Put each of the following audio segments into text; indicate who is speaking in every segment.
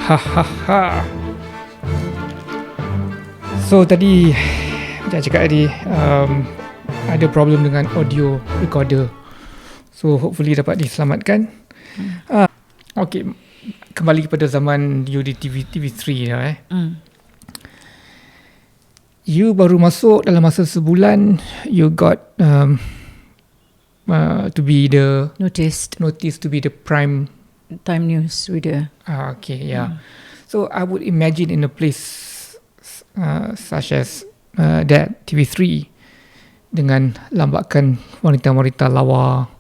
Speaker 1: Hahaha. So tadi macam cakap tadi, ada problem dengan audio recorder. So hopefully dapat diselamatkan. Okay, kembali kepada zaman you di TV3 dah. You baru masuk dalam masa sebulan, you got to be the
Speaker 2: Noticed
Speaker 1: to be the prime
Speaker 2: time news reader.
Speaker 1: Okay, yeah. So I would imagine in a place such as that TV3 dengan lambakan wanita-wanita lawa,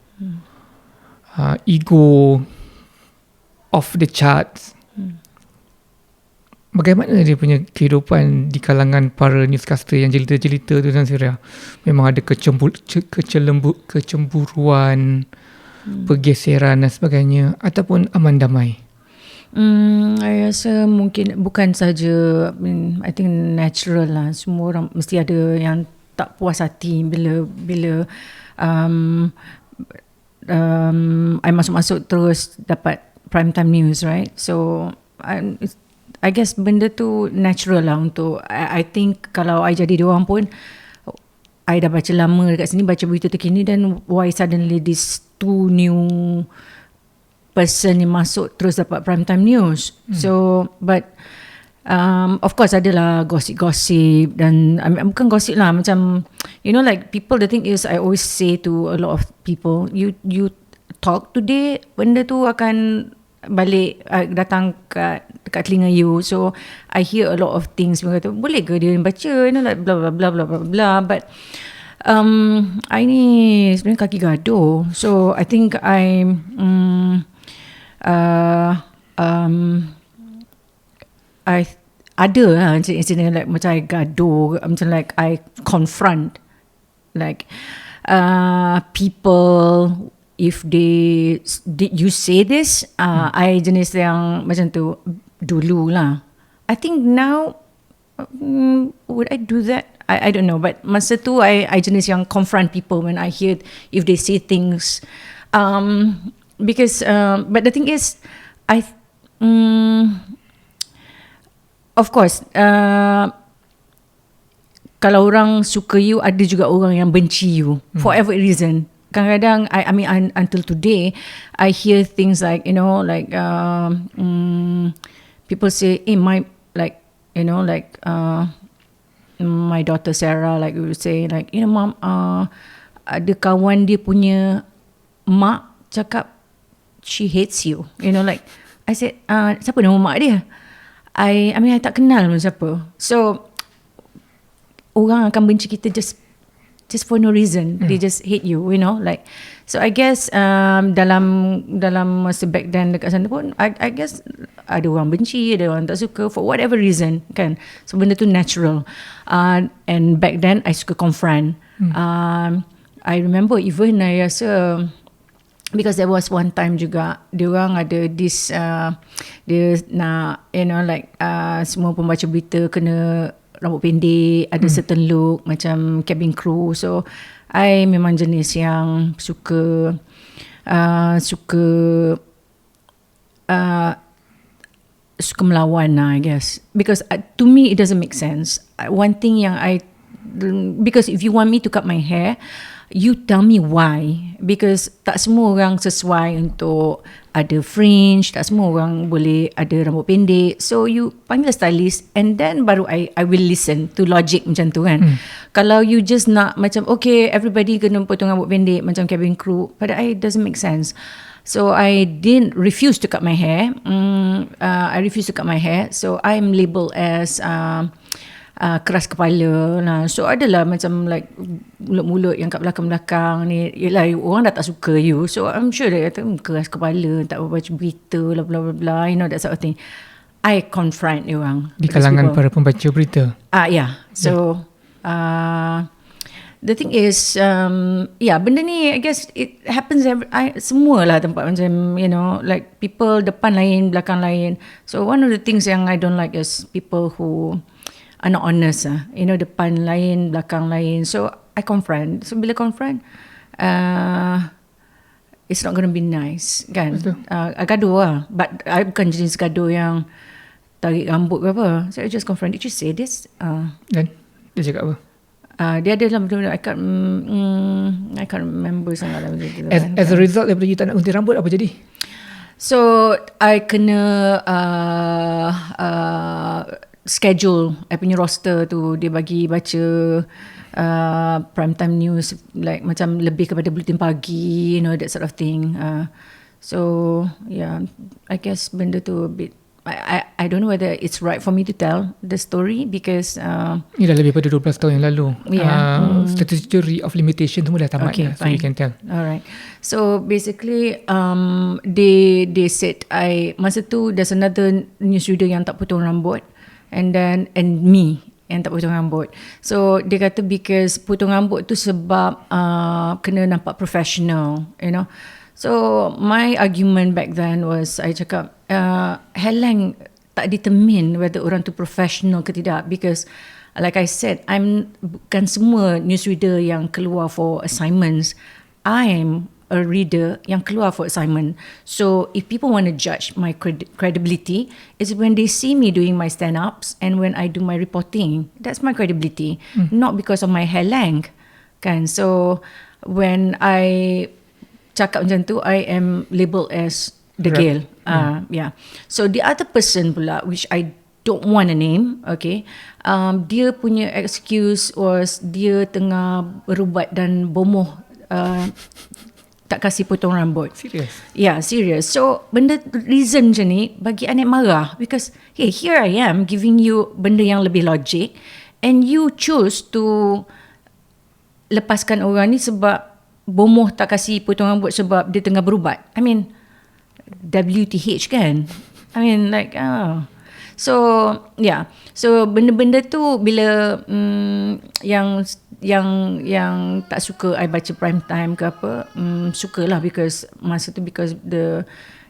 Speaker 1: ego off the charts. Bagaimana dia punya kehidupan di kalangan para newscaster yang jelita-jelita tu, Dangsuria? Memang ada kecemburuan, pergeseran dan sebagainya, ataupun aman damai?
Speaker 2: I rasa mungkin bukan saja, I think natural lah. Semua orang mesti ada yang tak puas hati bila I masuk terus dapat prime time news, right? So I guess benda tu natural lah untuk I think kalau I jadi diorang pun, I dah baca lama dekat sini, baca berita terkini, dan why suddenly this two new person yang masuk terus dapat prime time news. So but of course adalah gosip-gosip, dan bukan gosip lah, macam you know, like people, the thing is I always say to a lot of people, you talk today, benda tu akan balik datang dekat telinga you. So I hear a lot of things, mereka kata boleh ke dia baca, you know, like blah blah blah blah blah blah, but I ni sebenarnya kaki gaduh. So I think I ada lah incident like macam I gaduh, macam like I confront like people. If did you say this, I jenis yang macam tu dulu lah. I think now would I do that? I don't know, but masa tu I jenis yang confront people when I hear if they say things, because but the thing is of course kalau orang suka you, ada juga orang yang benci you for every reason. Kadang-kadang I mean until today I hear things like, you know, like people say, my, like, you know, like my daughter Sarah, like we would say, like, you know, mom, ada kawan dia punya mak cakap she hates you, you know, like I said, siapa nama mak dia? I mean I tak kenal siapa. So orang akan benci kita just for no reason. They just hate you, you know, like. So I guess dalam masa back then dekat sana pun, I guess ada orang benci, ada orang tak suka for whatever reason, kan. So benda tu natural. And back then I suka confront. I remember even I rasa, because there was one time juga diorang ada this dia nak, you know, like semua pembaca berita kena rambut pendek, ada certain look macam cabin crew. So I memang jenis yang suka melawan lah, I guess, because to me it doesn't make sense. One thing yang because if you want me to cut my hair, you tell me why, because tak semua orang sesuai untuk ada fringe, tak semua orang boleh ada rambut pendek. So you panggil stylist, and then baru I will listen to logic macam tu, kan. Kalau you just nak macam okay everybody kena potong rambut pendek macam cabin crew, pada I doesn't make sense. So I refuse to cut my hair. I refuse to cut my hair. So I'm labelled as keras kepala lah. So adalah macam like mulut-mulut yang kat belakang-belakang ni, yelah orang dah tak suka you. So I'm sure dia kata keras kepala, tak baca berita, bla bla bla bla, you know, that sort of thing. I confront dia orang
Speaker 1: di kalangan para pembaca berita.
Speaker 2: Yeah. So the thing is benda ni I guess it happens semualah tempat macam, you know, like people depan lain, belakang lain. So one of the things yang I don't like is people who are not honest, you know, depan lain, belakang lain. So I confront. So bila confront, it's not going to be nice, kan. Gaduh lah. But I bukan jenis gaduh yang tarik rambut ke apa. So I just confront, did you say this?
Speaker 1: Dan dia cakap apa?
Speaker 2: Dia ada dalam betul-betul, I can't remember sangat lah macam tu.
Speaker 1: As a result daripada you tak nak gunting rambut, apa jadi?
Speaker 2: So I kena schedule I punya roster tu. Dia bagi baca prime time news, like macam lebih kepada bulletin pagi, that sort of thing. So yeah, I guess benda tu a bit, I don't know whether it's right for me to tell the story because
Speaker 1: Ini dah lebih pada 12 tahun yang lalu.
Speaker 2: Statutory
Speaker 1: of limitation semua dah tamat,
Speaker 2: okay,
Speaker 1: so you can tell.
Speaker 2: Alright. So basically they said masa tu there's another newsreader yang tak potong rambut, and me yang tak potong rambut. So dia kata because potong rambut tu sebab kena nampak professional, So my argument back then was, I cakap halang tak determine whether orang tu professional ke tidak, because like I said, bukan semua newsreader yang keluar for assignments. I'm a reader yang keluar for assignment. So if people want to judge my credibility, is when they see me doing my stand-ups and when I do my reporting. That's my credibility, not because of my halang, kan. So when I cakap macam tu, I am labelled as degil. Yeah. So the other person pula, which I don't want a name, okay, dia punya excuse was dia tengah berubat dan bomoh, tak kasih potong rambut.
Speaker 1: Serious?
Speaker 2: Yeah, serious. So benda reason macam ni bagi Anik marah, because hey, here I am giving you benda yang lebih logik, and you choose to lepaskan orang ni sebab bomoh tak kasih potong rambut sebab dia tengah berubat. I mean, WTH kan? I mean like, So yeah. So benda-benda tu bila yang tak suka I baca prime time ke apa, sukalah because masa tu, because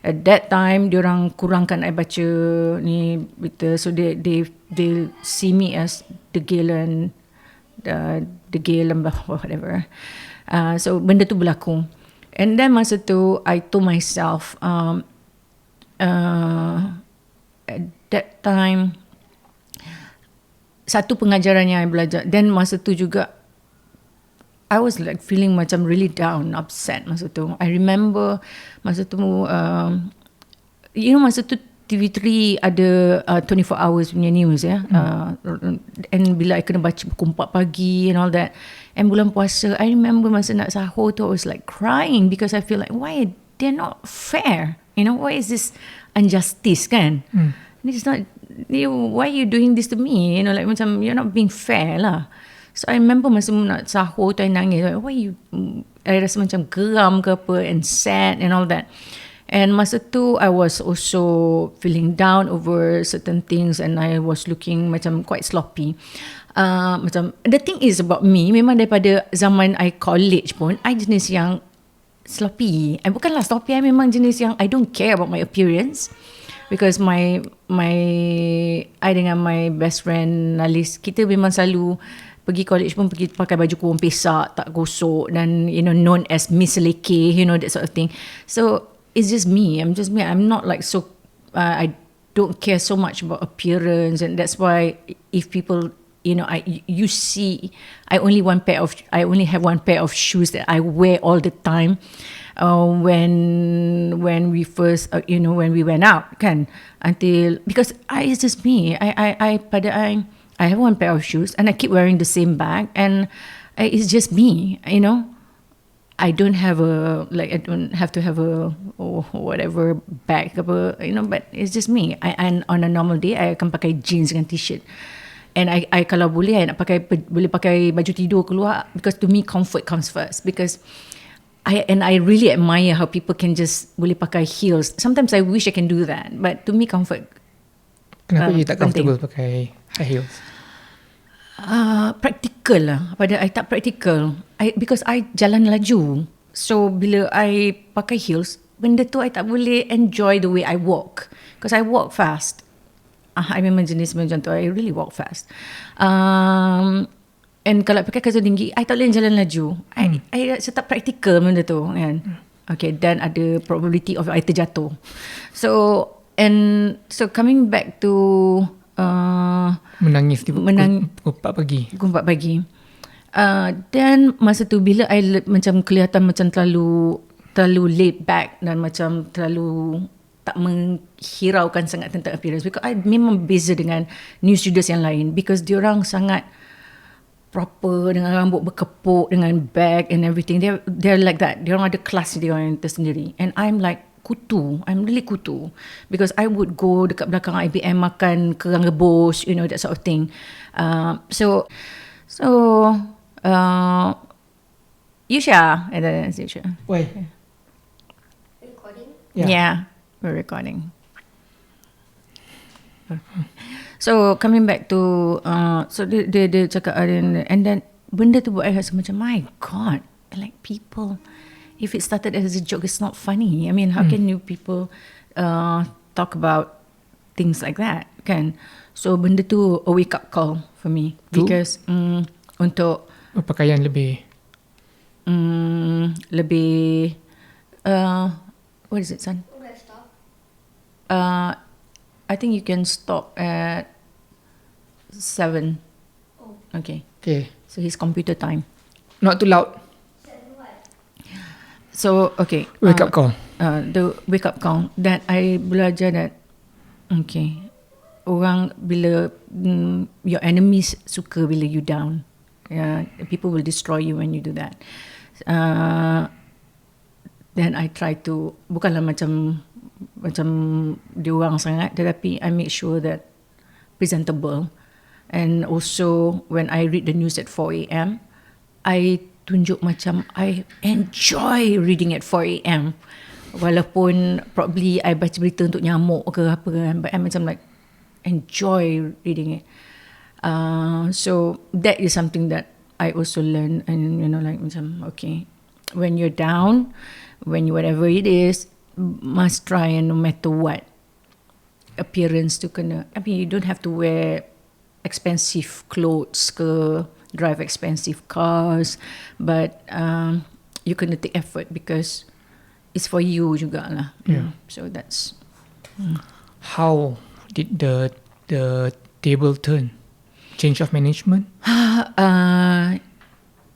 Speaker 2: at that time diorang kurangkan I baca ni berita, so they see me as degil and whatever. So benda tu berlaku, and then masa tu I told myself at that time, satu pengajaran yang I belajar, then masa tu juga I was like feeling macam really down, upset masa tu. I remember masa tu masa tu TV3 ada 24 hours punya news, and bila I kena baca pukul 4 pagi and all that, and bulan puasa, I remember masa nak sahur tu I was like crying because I feel like, why they're not fair, why is this injustice, kan? It's not, why are you doing this to me, like macam you're not being fair lah. So I remember masa nak sahur tu I nangis, like, I rasa macam geram ke apa, and sad and all that. And masa tu I was also feeling down over certain things, and I was looking macam quite sloppy. Macam the thing is about me, memang daripada zaman I college pun I jenis yang sloppy. I bukanlah sloppy, I memang jenis yang I don't care about my appearance, because I dengan my best friend Nalis, kita memang selalu pergi college pun pergi pakai baju kurung pesak, tak gosok, dan known as Miss Leke, that sort of thing. So it's just me. I'm not like so. I don't care so much about appearance, and that's why if people, you see, I only have one pair of shoes that I wear all the time. When we first, when we went out, kan, until, because it's just me. I have one pair of shoes, and I keep wearing the same bag, and it's just me. I don't have I don't have to have a whatever bag, but it's just me. And on a normal day, I akan pakai jeans dengan t-shirt. And I kalau boleh, I nak boleh pakai baju tidur keluar, because to me comfort comes first. Because I really admire how people can just boleh pakai heels. Sometimes I wish I can do that, but to me comfort.
Speaker 1: Kenapa you tak comfortable pakai high heels?
Speaker 2: Practical lah. Pada I tak practical, because I jalan laju. So bila I pakai heels, benda tu I tak boleh enjoy the way I walk, because I walk fast. I memang jenis macam tu. I really walk fast. And kalau pakai kasut tinggi, I tak boleh jalan laju. I rasa tak practical benda tu, kan. Okay, dan ada probability of I terjatuh. So And so coming back to
Speaker 1: Menangis di pukul 4 pagi.
Speaker 2: Pukul 4 pagi. Dan masa tu bila I macam kelihatan macam terlalu laid back dan macam terlalu tak menghiraukan sangat tentang appearance, because I memang beza dengan new students yang lain, because diorang sangat proper dengan rambut berkepuk, dengan bag and everything. They're like that. Diorang ada kelas dia orang tersendiri, and I'm like kutu. I'm really kutu, because I would go dekat belakang IBM makan kerang rebus, that sort of thing. You share, and then you share.
Speaker 1: Why?
Speaker 3: Recording?
Speaker 2: Yeah, we're recording. So coming back to so dia cakap, and then benda tu buat I rasa macam, my God, like people, if it started as a joke, it's not funny. I mean, how can you people talk about things like that, kan? So benda tu a wake up call for me, because untuk
Speaker 1: Pakaian lebih
Speaker 2: what is it, son?
Speaker 3: Where stop?
Speaker 2: I think you can stop at 7.
Speaker 3: Oh.
Speaker 2: Okay.
Speaker 1: Okay.
Speaker 2: So his computer time.
Speaker 1: Not too loud.
Speaker 3: 7 what?
Speaker 2: So okay.
Speaker 1: Wake up call.
Speaker 2: The wake up call that I belajar that, okay, orang bila your enemies suka bila you down. Yeah, people will destroy you when you do that. Then I try to, bukanlah macam diorang sangat, tetapi I make sure that presentable. And also when I read the news at 4 a.m, I tunjuk macam I enjoy reading at 4 a.m. Walaupun probably I baca berita untuk nyamuk ke apa kan, but I macam like enjoy reading it. So that is something that I also learn, and like macam, okay, when you're down, when you whatever it is, must try, and no matter what appearance to kena. I mean, you don't have to wear expensive clothes ke, drive expensive cars, but you kena take effort, because it's for you jugalah.
Speaker 1: Yeah.
Speaker 2: So that's
Speaker 1: How did the table turn? Change of management?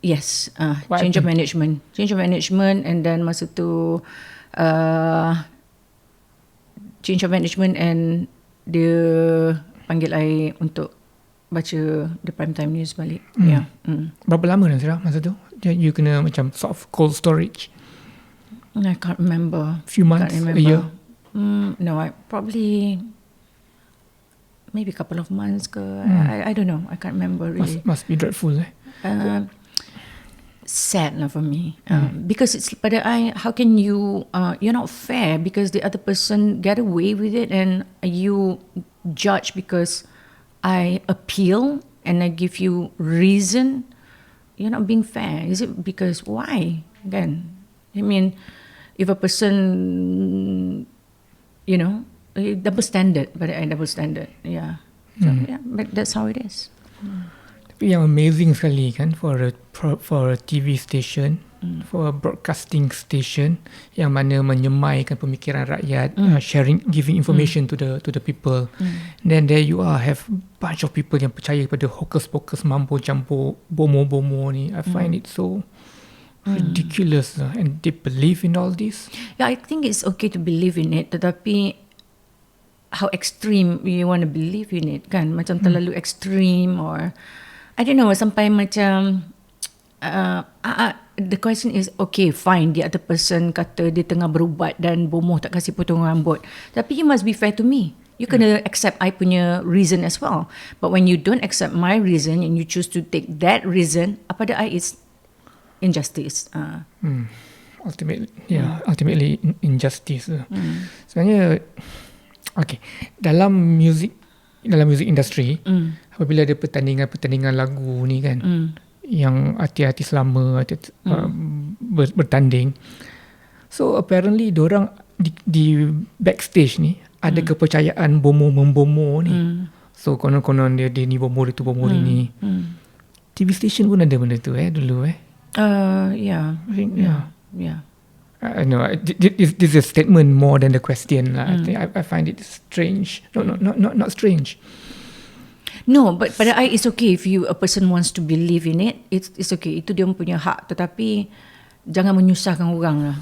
Speaker 2: Yes,
Speaker 1: What
Speaker 2: change of
Speaker 1: happened?
Speaker 2: management, and then masa tu change of management, and dia panggil I untuk baca the prime time news balik. Yeah.
Speaker 1: Berapa lama Nazira masa tu? You kena macam sort of cold storage?
Speaker 2: I can't remember.
Speaker 1: Few months,
Speaker 2: Can't remember.
Speaker 1: a year?
Speaker 2: No, I probably maybe a couple of months ke. I don't know. I can't remember really.
Speaker 1: Must be dreadful.
Speaker 2: Sad lah for me, because it's pada I, how can you you're not fair, because the other person get away with it, and you judge because I appeal and I give you reason. You're not being fair. Is it because why? Again, I mean, if a person, double standard, but I double standard. Yeah. So yeah, but that's how it is.
Speaker 1: Tapi yang amazing sekali kan, for a TV station, for a broadcasting station yang mana menyemaikan pemikiran rakyat, sharing, giving information to the people. Then there you are, have bunch of people yang percaya pada hocus pocus mambo jambo bomo ni. I find it so ridiculous, and they believe in all this.
Speaker 2: Yeah, I think it's okay to believe in it, tetapi how extreme you want to believe in it, kan? Macam terlalu extreme, or I don't know, sampai macam the question is, okay, fine, the other person kata dia tengah berubat dan bomoh tak kasih potong rambut, tapi you must be fair to me. You kena accept I punya reason as well. But when you don't accept my reason and you choose to take that reason, apa dah it's injustice.
Speaker 1: Ultimately injustice. Sebenarnya, okay, dalam music industry, apabila ada pertandingan lagu ni kan, yang artis-artis lama bertanding, so apparently diorang di backstage ni ada kepercayaan bomo ni. So konon-konon dia ni bomo, dia tu bomo, dia ni. TV station pun ada benda tu dulu.
Speaker 2: Yeah.
Speaker 1: I think, yeah. No, this is a statement more than the question lah. I find it strange. No, not strange.
Speaker 2: No, but pada I it's okay if a person wants to believe in it. It's okay. Itu dia punya hak. Tetapi jangan menyusahkan orang lah.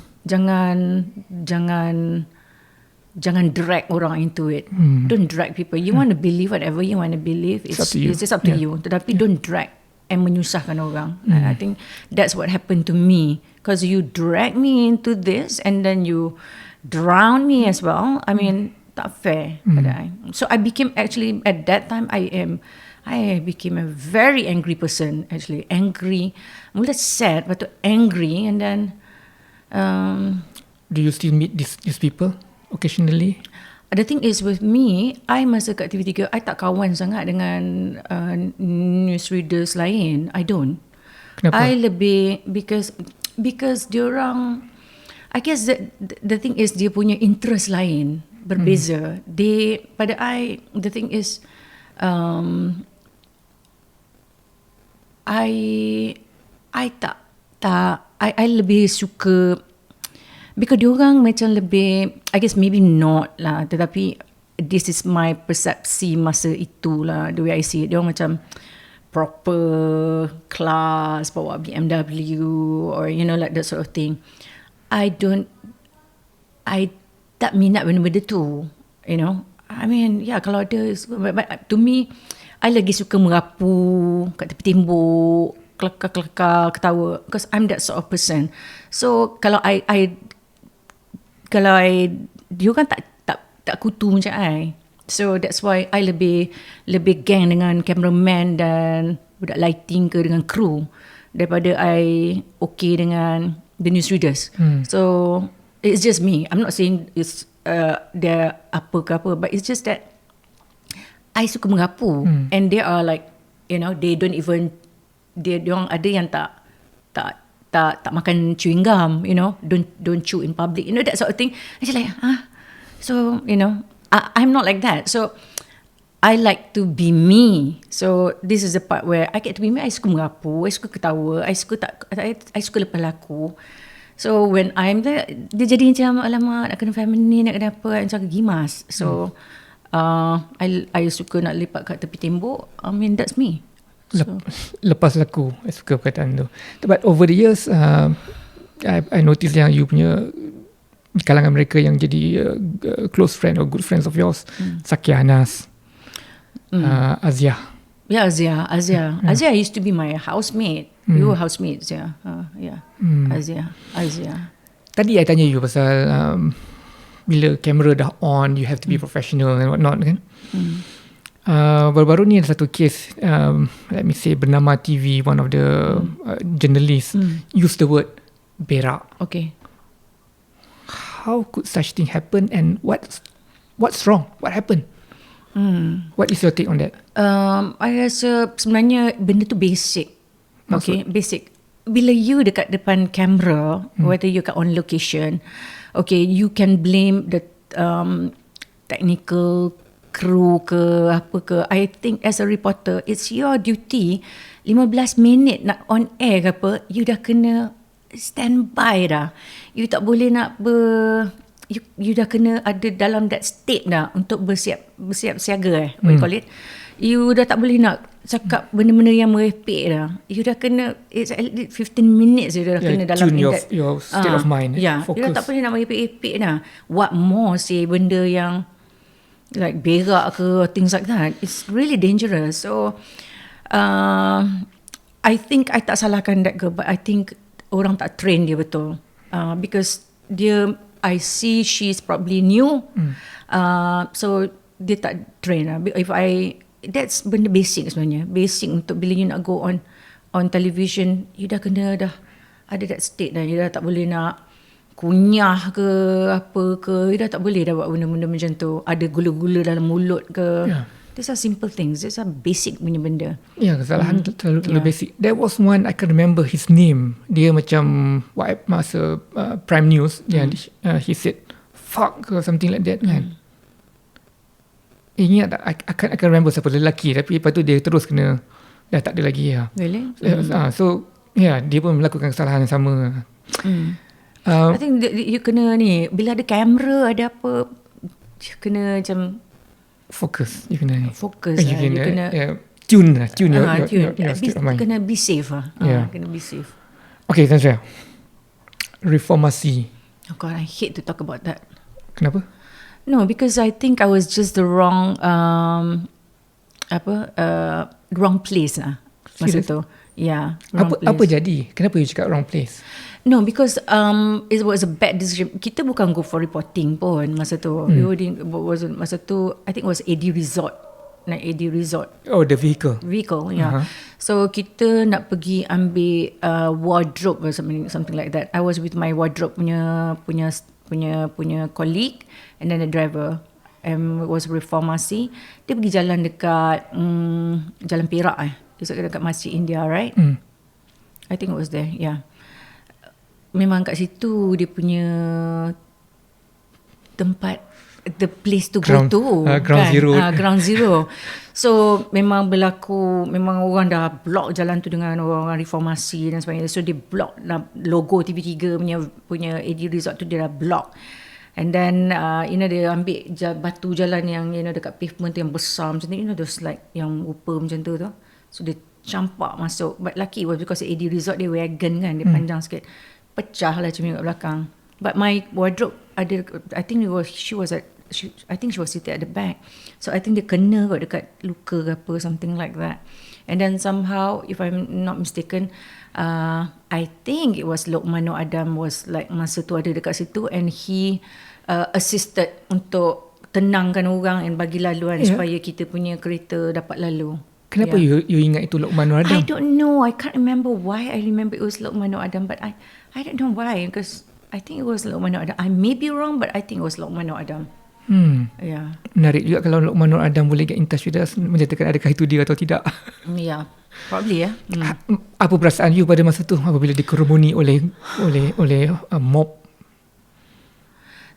Speaker 2: Jangan drag orang into it. Don't drag people. You want to believe whatever you want to believe. It's up to you. Tetapi don't drag and menyusahkan orang. I think that's what happened to me. Because you drag me into this and then you drown me as well. I mean, tak fair. So I became actually, at that time, I became a very angry person, actually. Angry. Mula sad, but angry. And then...
Speaker 1: do you still meet these people occasionally?
Speaker 2: The thing is with me, I masa kat TV3, I tak kawan sangat dengan newsreaders lain. I don't.
Speaker 1: Kenapa?
Speaker 2: I lebih because diorang, I guess the thing is dia punya interest lain berbeza. Pada I, the thing is I lebih suka because diorang macam lebih, I guess maybe not lah, tetapi this is my persepsi masa itu lah, the way I see it. Diorang macam proper class, bawa BMW or like that sort of thing. I tak minat benda-benda tu, I mean, kalau ada, but to me, I lagi suka merapu kat tepi tembok, kelakar ketawa, because I'm that sort of person. So kalau dia kan tak kutu macam I. So that's why I lebih gang dengan cameraman dan budak lighting ke dengan kru daripada I okay dengan the newsreaders. So it's just me. I'm not saying it's dia apa ke apa, but it's just that I suka mengapu and they are like, they don't even, dia orang ada yang tak makan chewing gum, don't chew in public, that sort of thing. I just like, so I'm not like that. So I like to be me. So this is the part where I get to be me. I suka mengapu, I suka ketawa, I suka lepas laku. So when I'm there, dia jadi macam, alamak, nak kena family, nak kena apa, macam gimas. So I suka nak lepak kat tepi tembok. I mean, that's me.
Speaker 1: Lepas laku, I suka perkataan tu. But over the years, I noticed yang you punya di kalangan mereka yang jadi close friend or good friends of yours, Sakianas, Azia.
Speaker 2: Yeah, Azia used to be my housemate. We were housemates, Azia.
Speaker 1: Tadi I tanya you pasal bila kamera dah on, you have to be professional and whatnot kan. Baru-baru ni ada satu case, let me say, bernama TV, one of the journalists used the word berak.
Speaker 2: Okay.
Speaker 1: How could such thing happen and what's wrong? What happened? What is your take on that?
Speaker 2: I rasa sebenarnya benda tu basic. Okay, basic. Bila you dekat depan kamera, whether you kat on location, okay, you can blame the technical crew ke apa ke. I think as a reporter, it's your duty 15 minit nak on air ke apa, you dah kena standby dah. You tak boleh nak you dah kena ada dalam that state dah untuk bersiap siaga what you call it. You dah tak boleh nak cakap benda-benda yang merepek dah. You dah kena, it's at least 15 minutes you dah kena dalam
Speaker 1: tune your state of mind.
Speaker 2: Focus. You dah tak boleh nak merepek-repek dah. What more say benda yang like berak ke, things like that. It's really dangerous. So I think I tak salahkan that girl, but I think orang tak train dia betul. Because I see she's probably new. So dia tak train lah. That's benda basic sebenarnya. Basic untuk bila you nak go on television, you dah kena dah ada that state dah. You dah tak boleh nak kunyah ke apa ke. You dah tak boleh dah buat benda-benda macam tu. Ada gula-gula dalam mulut ke. These are simple things. These are basic punya benda.
Speaker 1: Kesalahan terlalu basic. There was one, I can remember his name. Dia macam masa Prime News, he said fuck or something like that kan. Ingat tak, I can remember siapa lelaki, tapi lepas tu dia terus kena dah tak ada lagi.
Speaker 2: Really?
Speaker 1: So dia pun melakukan kesalahan yang sama.
Speaker 2: I think you kena ni, bila ada kamera, ada apa, you kena macam
Speaker 1: Focus. You kena
Speaker 2: fokus.
Speaker 1: you
Speaker 2: You kena
Speaker 1: tune your
Speaker 2: at
Speaker 1: state
Speaker 2: least
Speaker 1: of mind.
Speaker 2: kena be safe lah.
Speaker 1: Yeah.
Speaker 2: Kena be safe.
Speaker 1: Okay, Dangsuria. Reformasi.
Speaker 2: Oh God, I hate to talk about that.
Speaker 1: Kenapa?
Speaker 2: No, because I think I was just the wrong wrong place lah masa
Speaker 1: Serious?
Speaker 2: tu. Yeah, wrong place.
Speaker 1: Apa jadi? Kenapa you cakap wrong place?
Speaker 2: No, because it was a bad decision. Kita bukan go for reporting pun masa tu. Masa tu I think it was AD Resort. Naik AD Resort.
Speaker 1: Oh, the vehicle.
Speaker 2: Yeah. So kita nak pergi ambil wardrobe or something like that. I was with my wardrobe punya colleague and then the driver. It was reformasi. Dia pergi jalan dekat Jalan Perak dekat Masjid India, right? I think it was there. Yeah. Memang kat situ dia punya tempat, the place to go to.
Speaker 1: Ground zero.
Speaker 2: Ground zero. So memang berlaku, memang orang dah block jalan tu dengan orang reformasi dan sebagainya. So dia block logo TV3 punya AD Resort tu, dia dah block. And then dia ambil batu jalan yang dekat pavement tu yang besar macam tu, those like yang rupa macam tu. So dia campak masuk. But lucky was because AD Resort dia wagon kan, dia panjang sikit. Pecah lah cermin kat belakang. But my wardrobe ada, I think she was seated at the back. So I think dia kena kot dekat luka ke apa, something like that. And then somehow, if I'm not mistaken, I think it was Lokman Adam was like masa tu ada dekat situ, and he assisted untuk tenangkan orang and bagi laluan supaya kita punya kereta dapat lalu.
Speaker 1: Kenapa you ingat itu Lokman Adam?
Speaker 2: I don't know. I can't remember why I remember it was Lokman Adam, but I don't know why, because I think it was Lokman Adam. I may be wrong, but I think it was Lokman Adam. Yeah.
Speaker 1: Menarik juga kalau Lokman Adam boleh get in touch with us, menyatakan adakah itu dia atau tidak.
Speaker 2: Yeah, probably
Speaker 1: Apa perasaan you pada masa tu apabila dikerumuni oleh mob?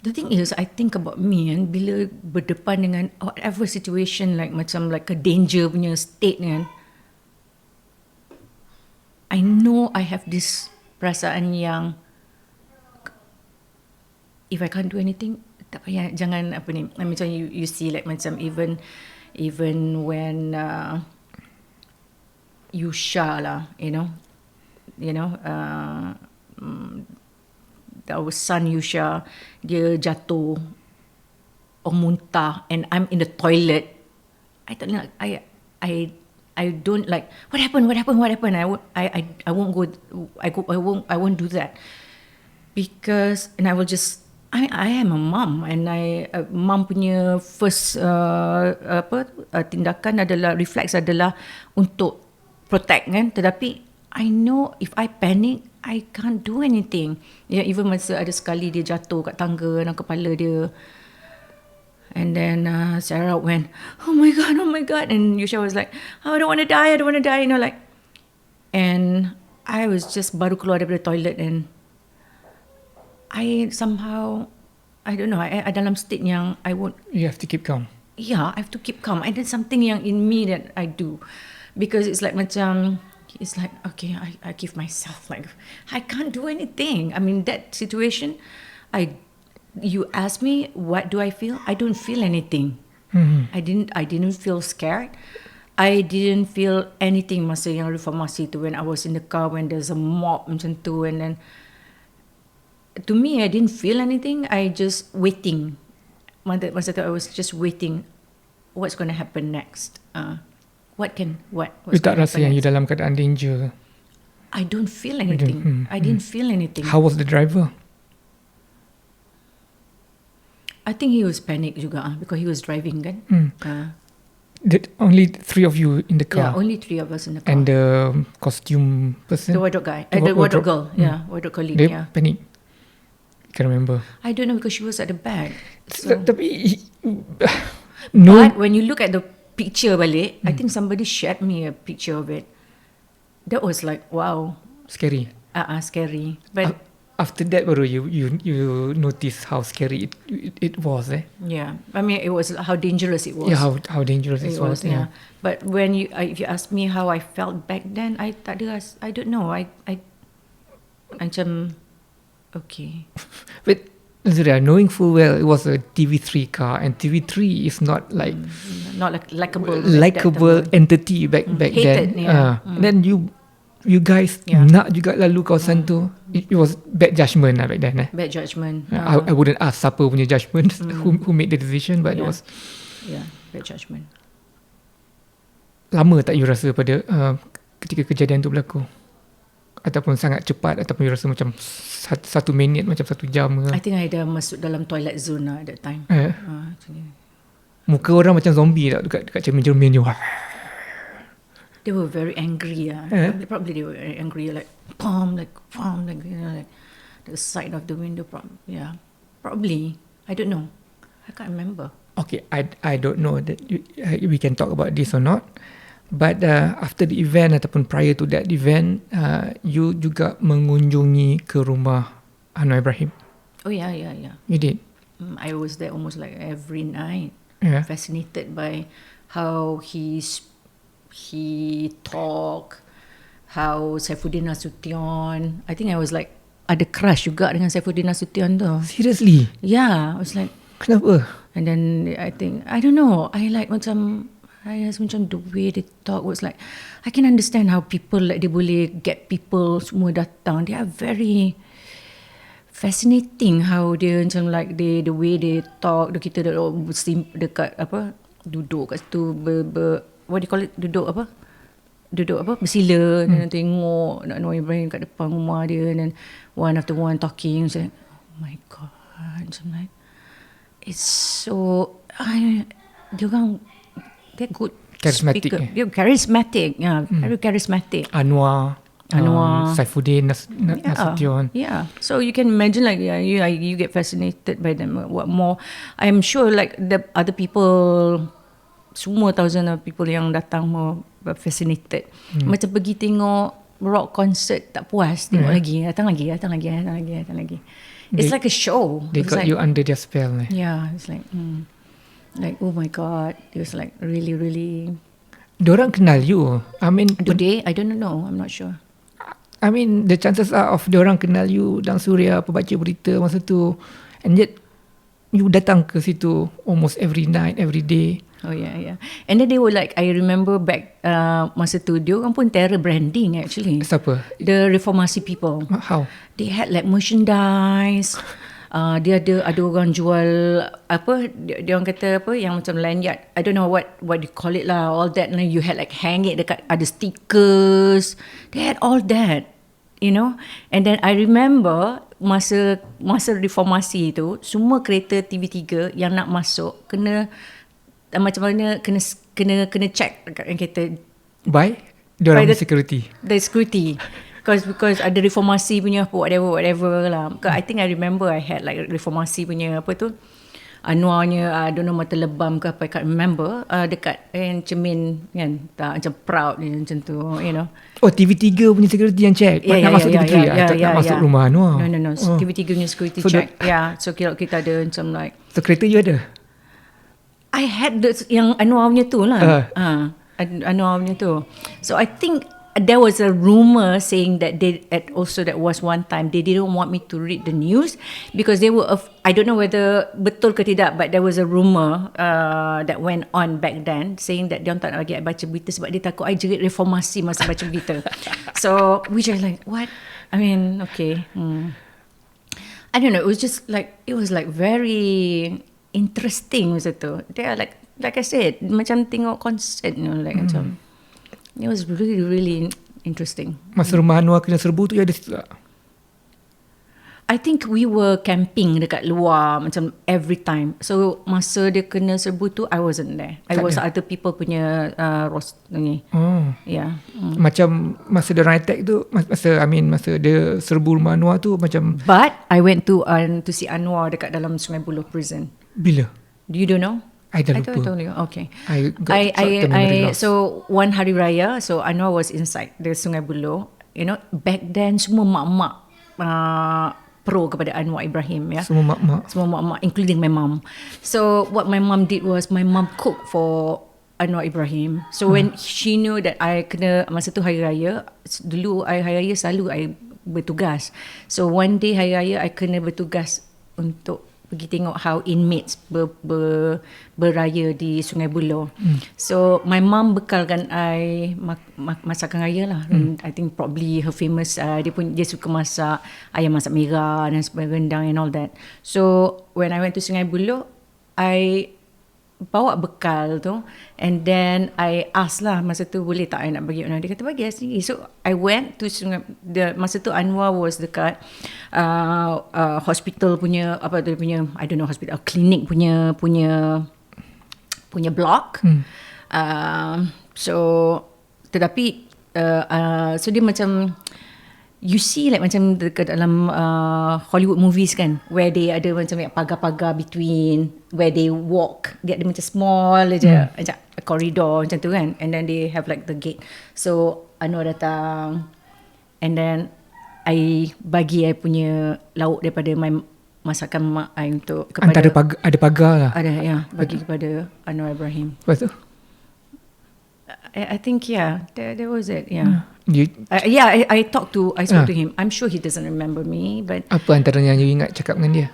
Speaker 2: The thing is, I think about me kan, bila berdepan dengan whatever situation, like macam like a danger punya state kan, I know I have this perasaan yang if I can't do anything, tak payah, jangan apa ni, macam you see like macam even when Yusha lah, our son Yusha, dia jatuh or muntah and I'm in the toilet, I don't like what happened. I won't do that, because and I will just I am a mom, and mom punya first tindakan adalah reflex adalah untuk protect kan, tetapi I know if I panic I can't do anything. Even masa ada sekali dia jatuh kat tangga dan kepala dia, and then Sarah went, oh my god, and Yusha was like, oh, I don't want to die, like, and I was just baru keluar daripada toilet, and I somehow, I don't know, I dalam state yang I won't.
Speaker 1: You have to keep calm.
Speaker 2: Yeah, I have to keep calm. And there's something yang in me that I do, because it's like macam, it's like, okay, I give myself, like, I can't do anything. I mean, that situation, you ask me, what do I feel? I don't feel anything. I didn't feel scared. I didn't feel anything masa yang reformasi tu, when I was in the car, when there's a mob macam tu, and then, to me, I didn't feel anything. I just waiting. Masa tu, I was just waiting. What's going to happen next? What's
Speaker 1: You tak rasa yang you dalam keadaan danger?
Speaker 2: I don't feel anything. I didn't feel anything.
Speaker 1: How was the driver?
Speaker 2: I think he was panicked juga because he was driving kan.
Speaker 1: Only 3 of you in the car?
Speaker 2: Yeah, only 3 of us in the car.
Speaker 1: And the costume person?
Speaker 2: The wardrobe guy. The wardrobe girl. Yeah, wardrobe colleague.
Speaker 1: Dia panic? Can't remember.
Speaker 2: I don't know, because she was at the back. So.
Speaker 1: Tapi no.
Speaker 2: But when you look at the picture balik, I think somebody shared me a picture of it. That was like, wow.
Speaker 1: Scary.
Speaker 2: Scary. But
Speaker 1: after that, baru you notice how scary it was.
Speaker 2: Yeah, I mean, it was how dangerous it was.
Speaker 1: Yeah, how dangerous it was.
Speaker 2: Yeah. But when if you ask me how I felt back then, I don't know. I macam Okay.
Speaker 1: But knowing full well it was a TV3 car, and TV3 is not like
Speaker 2: Not like likable
Speaker 1: entity back
Speaker 2: Hated,
Speaker 1: then.
Speaker 2: yeah.
Speaker 1: Then you guys
Speaker 2: Yeah.
Speaker 1: nak juga lalu kawasan tu. It was bad judgment lah back then.
Speaker 2: Bad judgment.
Speaker 1: I wouldn't ask siapa punya judgment, who made the decision, but it was
Speaker 2: bad judgment.
Speaker 1: lama tak you rasa pada ketika kejadian tu berlaku? Ataupun sangat cepat, ataupun you rasa macam 1 minit, macam 1 jam ke?
Speaker 2: I think I dah masuk dalam twilight zone lah at that time. Actually.
Speaker 1: Muka orang macam zombie tak dekat cermin-cermin je.
Speaker 2: They were very angry. Probably they were very angry, like you know, like the side of the window. Probably. I don't know. I can't remember.
Speaker 1: Okay, I don't know that we can talk about this or not. But after the event ataupun prior to that event, you juga mengunjungi ke rumah Anwar Ibrahim.
Speaker 2: Oh yeah.
Speaker 1: You did?
Speaker 2: I was there almost like every night.
Speaker 1: Yeah.
Speaker 2: Fascinated by how he talk, how Saifuddin Nasution. I think I was like ada crush juga dengan Saifuddin Nasution tu.
Speaker 1: Seriously?
Speaker 2: Yeah, I was like,
Speaker 1: kenapa?
Speaker 2: and then I think, I don't know, I macam the way they talk was like, I can understand how people like dia boleh get people semua datang. They are very fascinating how dia macam like the way they talk. Kita dekat apa, duduk kat situ what do you call it, duduk bersila, dan tengok Anwar Ibrahim kat depan rumah dia, and then one after one talking. So, oh my god, so like, it's so they're good
Speaker 1: Charismatic,
Speaker 2: speaker. They're charismatic, very charismatic.
Speaker 1: Anwar, Saifuddin Nasution.
Speaker 2: Yeah. So you can imagine, like, you get fascinated by them. What more? I'm sure, like, the other people, semua thousand of people yang datang more fascinated. Macam pergi tengok rock concert, tak puas, tengok lagi, datang lagi. It's like a show.
Speaker 1: They got
Speaker 2: like,
Speaker 1: you under their spell.
Speaker 2: Yeah, it's like, oh my god, it was like really, really.
Speaker 1: Diorang kenal you. I mean,
Speaker 2: Do they? I don't know. I'm not sure.
Speaker 1: I mean, the chances are of diorang kenal you, Dangsuria, pembaca berita masa tu, and yet you datang ke situ almost every night, every day.
Speaker 2: Oh yeah. And then they were like, I remember back masa tu, dia orang pun terror branding actually.
Speaker 1: Siapa?
Speaker 2: The reformasi people.
Speaker 1: How?
Speaker 2: They had like merchandise. Dia ada orang jual apa, dia orang kata apa yang macam lanyard, I don't know what you call it lah, all that. And you had like hang it dekat, ada stickers, they had all that, you know. And then I remember masa reformasi tu, semua kereta TV3 yang nak masuk kena macam mana, kena check dekat kereta
Speaker 1: By diorang security.
Speaker 2: The security. Because ada reformasi punya whatever lah. I think I remember I had like reformasi punya apa tu, Anwarnya, I don't know, mata lebam ke apa, I can't remember, dekat cermin kan, tak macam proud ni macam tu, you know.
Speaker 1: Oh, TV3 punya security yang check. Nak masuk TV3 nak masuk rumah Anwar.
Speaker 2: No. TV3 punya security check. So kita ada macam like,
Speaker 1: so kereta you ada?
Speaker 2: I had yang Anwar punya tu lah. Anwar punya tu. So I think there was a rumor saying that that was one time they didn't want me to read the news because they were I don't know whether betul ke tidak, but there was a rumor that went on back then saying that dia tak nak lagi baca berita sebab dia takut I jerit reformasi masa baca berita. So which I like, what? I mean, okay. I don't know, it was like very interesting masa tu. They are like I said, macam tengok konsert, you know, like macam, it was really, really interesting.
Speaker 1: Masa rumah Anwar kena serbu tu, you ada situ tak?
Speaker 2: I think we were camping dekat luar macam every time. So masa dia kena serbu tu, I wasn't there. I was other people punya ni.
Speaker 1: Oh.
Speaker 2: Yeah.
Speaker 1: Macam masa dia orang attack tu, masa dia serbu rumah Anwar tu macam.
Speaker 2: But I went to see Anwar dekat dalam Sungai Buloh prison.
Speaker 1: Bila?
Speaker 2: You don't know?
Speaker 1: I dah lupa.
Speaker 2: I told you. Okay.
Speaker 1: I
Speaker 2: so one hari raya, so Anwar was inside the Sungai Buloh. You know, back then semua mak-mak pro kepada Anwar Ibrahim, ya.
Speaker 1: Semua mak-mak,
Speaker 2: including my mom. So what my mom did was, my mom cooked for Anwar Ibrahim. So when she knew that I kena, masa tu hari raya, dulu hari raya selalu I bertugas. So one day hari raya I kena bertugas untuk pergi tengok how inmates beraya di Sungai Buloh. So my mum bekalkan I masakan raya lah. And I think probably her famous dia suka masak ayam masak merah dan sebagainya, rendang and all that. So when I went to Sungai Buloh, I bawa bekal tu, and then I ask lah masa tu boleh tak I nak bagi orang. Dia kata bagi sendiri. So I went to Sungai, masa tu Anwar was dekat hospital punya apa tu punya, I don't know, hospital klinik punya block. So tetapi so dia macam you see like macam dekat dalam Hollywood movies kan, where they ada macam pagar-pagar between where they walk, dia ada macam small aja macam corridor macam tu kan, and then they have like the gate. So Anwar datang, and then I bagi I punya lauk daripada masakan mak I untuk kepada
Speaker 1: ada pagar lah.
Speaker 2: Ada, ya, bagi kepada Anwar Ibrahim.
Speaker 1: Lepas tu
Speaker 2: I think that was it. Yeah. I spoke to him. I'm sure he doesn't remember me, but
Speaker 1: apa antaranya yang you ingat cakap dengan dia?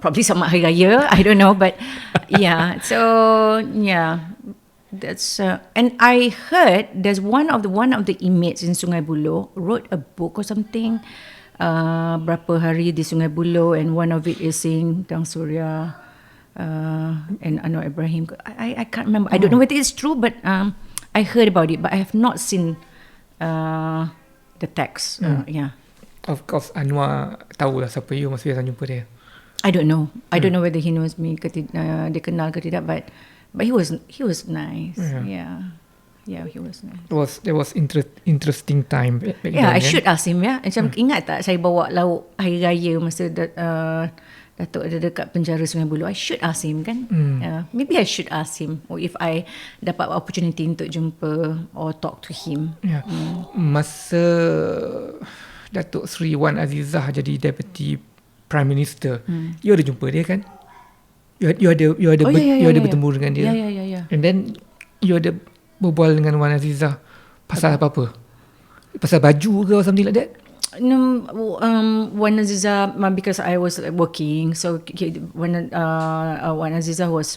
Speaker 2: Probably sama hari raya, I don't know, but yeah. So yeah, that's and I heard there's one of the inmates in Sungai Buloh wrote a book or something. Berapa hari di Sungai Buloh, and one of it is in Dangsuria. And Anwar Ibrahim. I can't remember. I don't know whether it's true, but I heard about it, but I have not seen the text. Yeah.
Speaker 1: Of course Anwar tahu lah siapa you masa dia jumpa dia.
Speaker 2: I don't know. I don't know whether he knows me ke dia kenal ke tidak, but he was nice. Yeah, he was nice.
Speaker 1: There was interesting time back then,
Speaker 2: I should ask him. Macam ingat tak saya bawa lauk hari raya masa Datuk ada dekat penjara Sungai Buloh. I should ask him kan. Maybe I should ask him, or if I dapat opportunity untuk jumpa or talk to him.
Speaker 1: Masa Datuk Seri Wan Azizah jadi Deputy Prime Minister, you ada jumpa dia kan? You ada bertemu dengan dia.
Speaker 2: Yeah.
Speaker 1: And then you ada berbual dengan Wan Azizah pasal apa? Pasal baju ke or something like that?
Speaker 2: No, Wan Azizah, because I was working, so when Wan Azizah was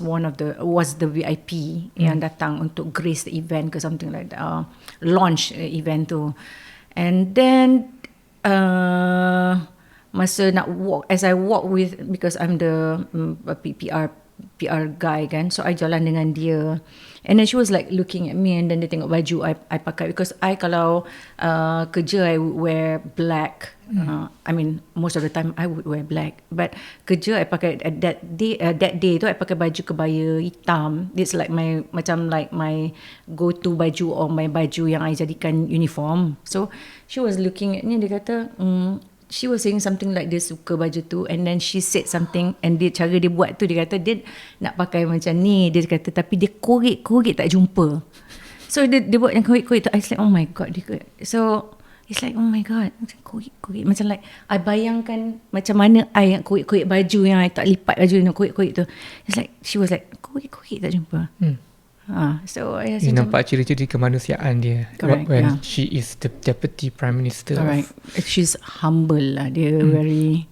Speaker 2: the VIP yang datang untuk grace the event ke something like that, launch event tu, and then masa nak walk, as I walk with, because I'm the PR guy kan, so I jalan dengan dia. And then she was like looking at me, and then dia tengok baju I pakai, because I kalau kerja I would wear black. I mean most of the time I would wear black, but kerja I pakai that day tu I pakai baju kebaya hitam. It's like my go to baju, or my baju yang I jadikan uniform. So she was looking at me, dia kata she was saying something like dia suka baju tu, and then she said something, and cara dia buat tu, dia kata dia nak pakai macam ni, dia kata tapi dia korek tak jumpa. So dia buat yang korek tu, I was like oh my god, so it's like oh my god, macam korek macam like I bayangkan macam mana I yang korek baju, yang I tak lipat baju yang korek tu. It's like she was like korek tak jumpa. So
Speaker 1: you nampak ciri-ciri kemanusiaan dia.
Speaker 2: Correct,
Speaker 1: when she is the Deputy Prime Minister.
Speaker 2: Correct. She's humble lah. Dia very.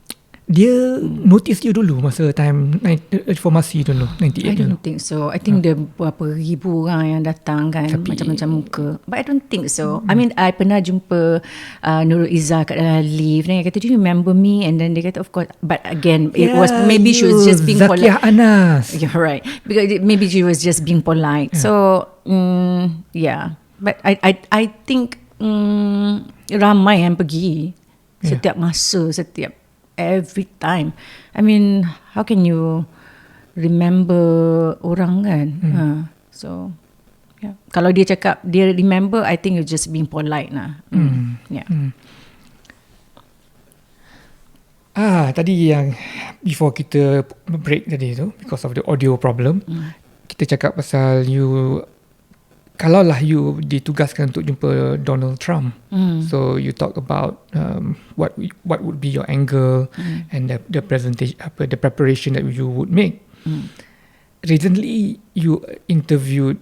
Speaker 1: Dia notice you dulu masa time reformasi dulu, 98
Speaker 2: I don't think so. I think dia berapa ribu orang yang datang kan, macam-macam muka. But I don't think so. I mean, I pernah jumpa Nurul Izzah kat dalam lift, dan dia kata, do you remember me? And then dia kata, of course. But again, it was maybe she was just being polite.
Speaker 1: Zakiah Anas.
Speaker 2: You're right. Because maybe she was just being polite. So yeah. But I think ramai yang pergi setiap masa, every time. I mean, how can you remember orang kan? So, yeah. Kalau dia cakap dia remember, I think you're just being polite lah. Yeah.
Speaker 1: Tadi yang before kita break tadi tu, because of the audio problem, kita cakap pasal you, kalaulah you ditugaskan untuk jumpa Donald Trump, so you talk about what would be your angle and the presentation, the preparation that you would make. Recently, you interviewed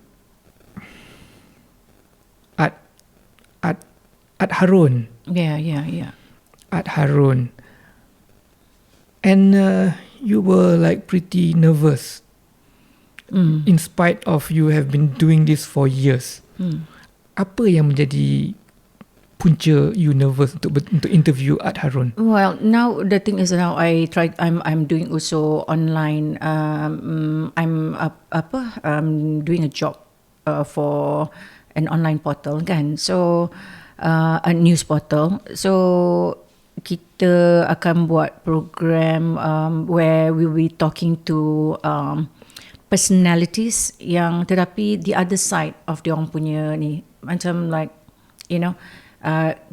Speaker 1: Ad Harun.
Speaker 2: Yeah.
Speaker 1: Ad Harun. And you were like pretty nervous in spite of you have been doing this for years. Apa yang menjadi punca you nervous untuk interview Ad Harun?
Speaker 2: Well, now the thing is now I'm doing also online. I'm doing a job for an online portal kan. So a news portal. So kita akan buat program where we will be talking to personalities yang tetapi the other side of dia orang punya ni, macam like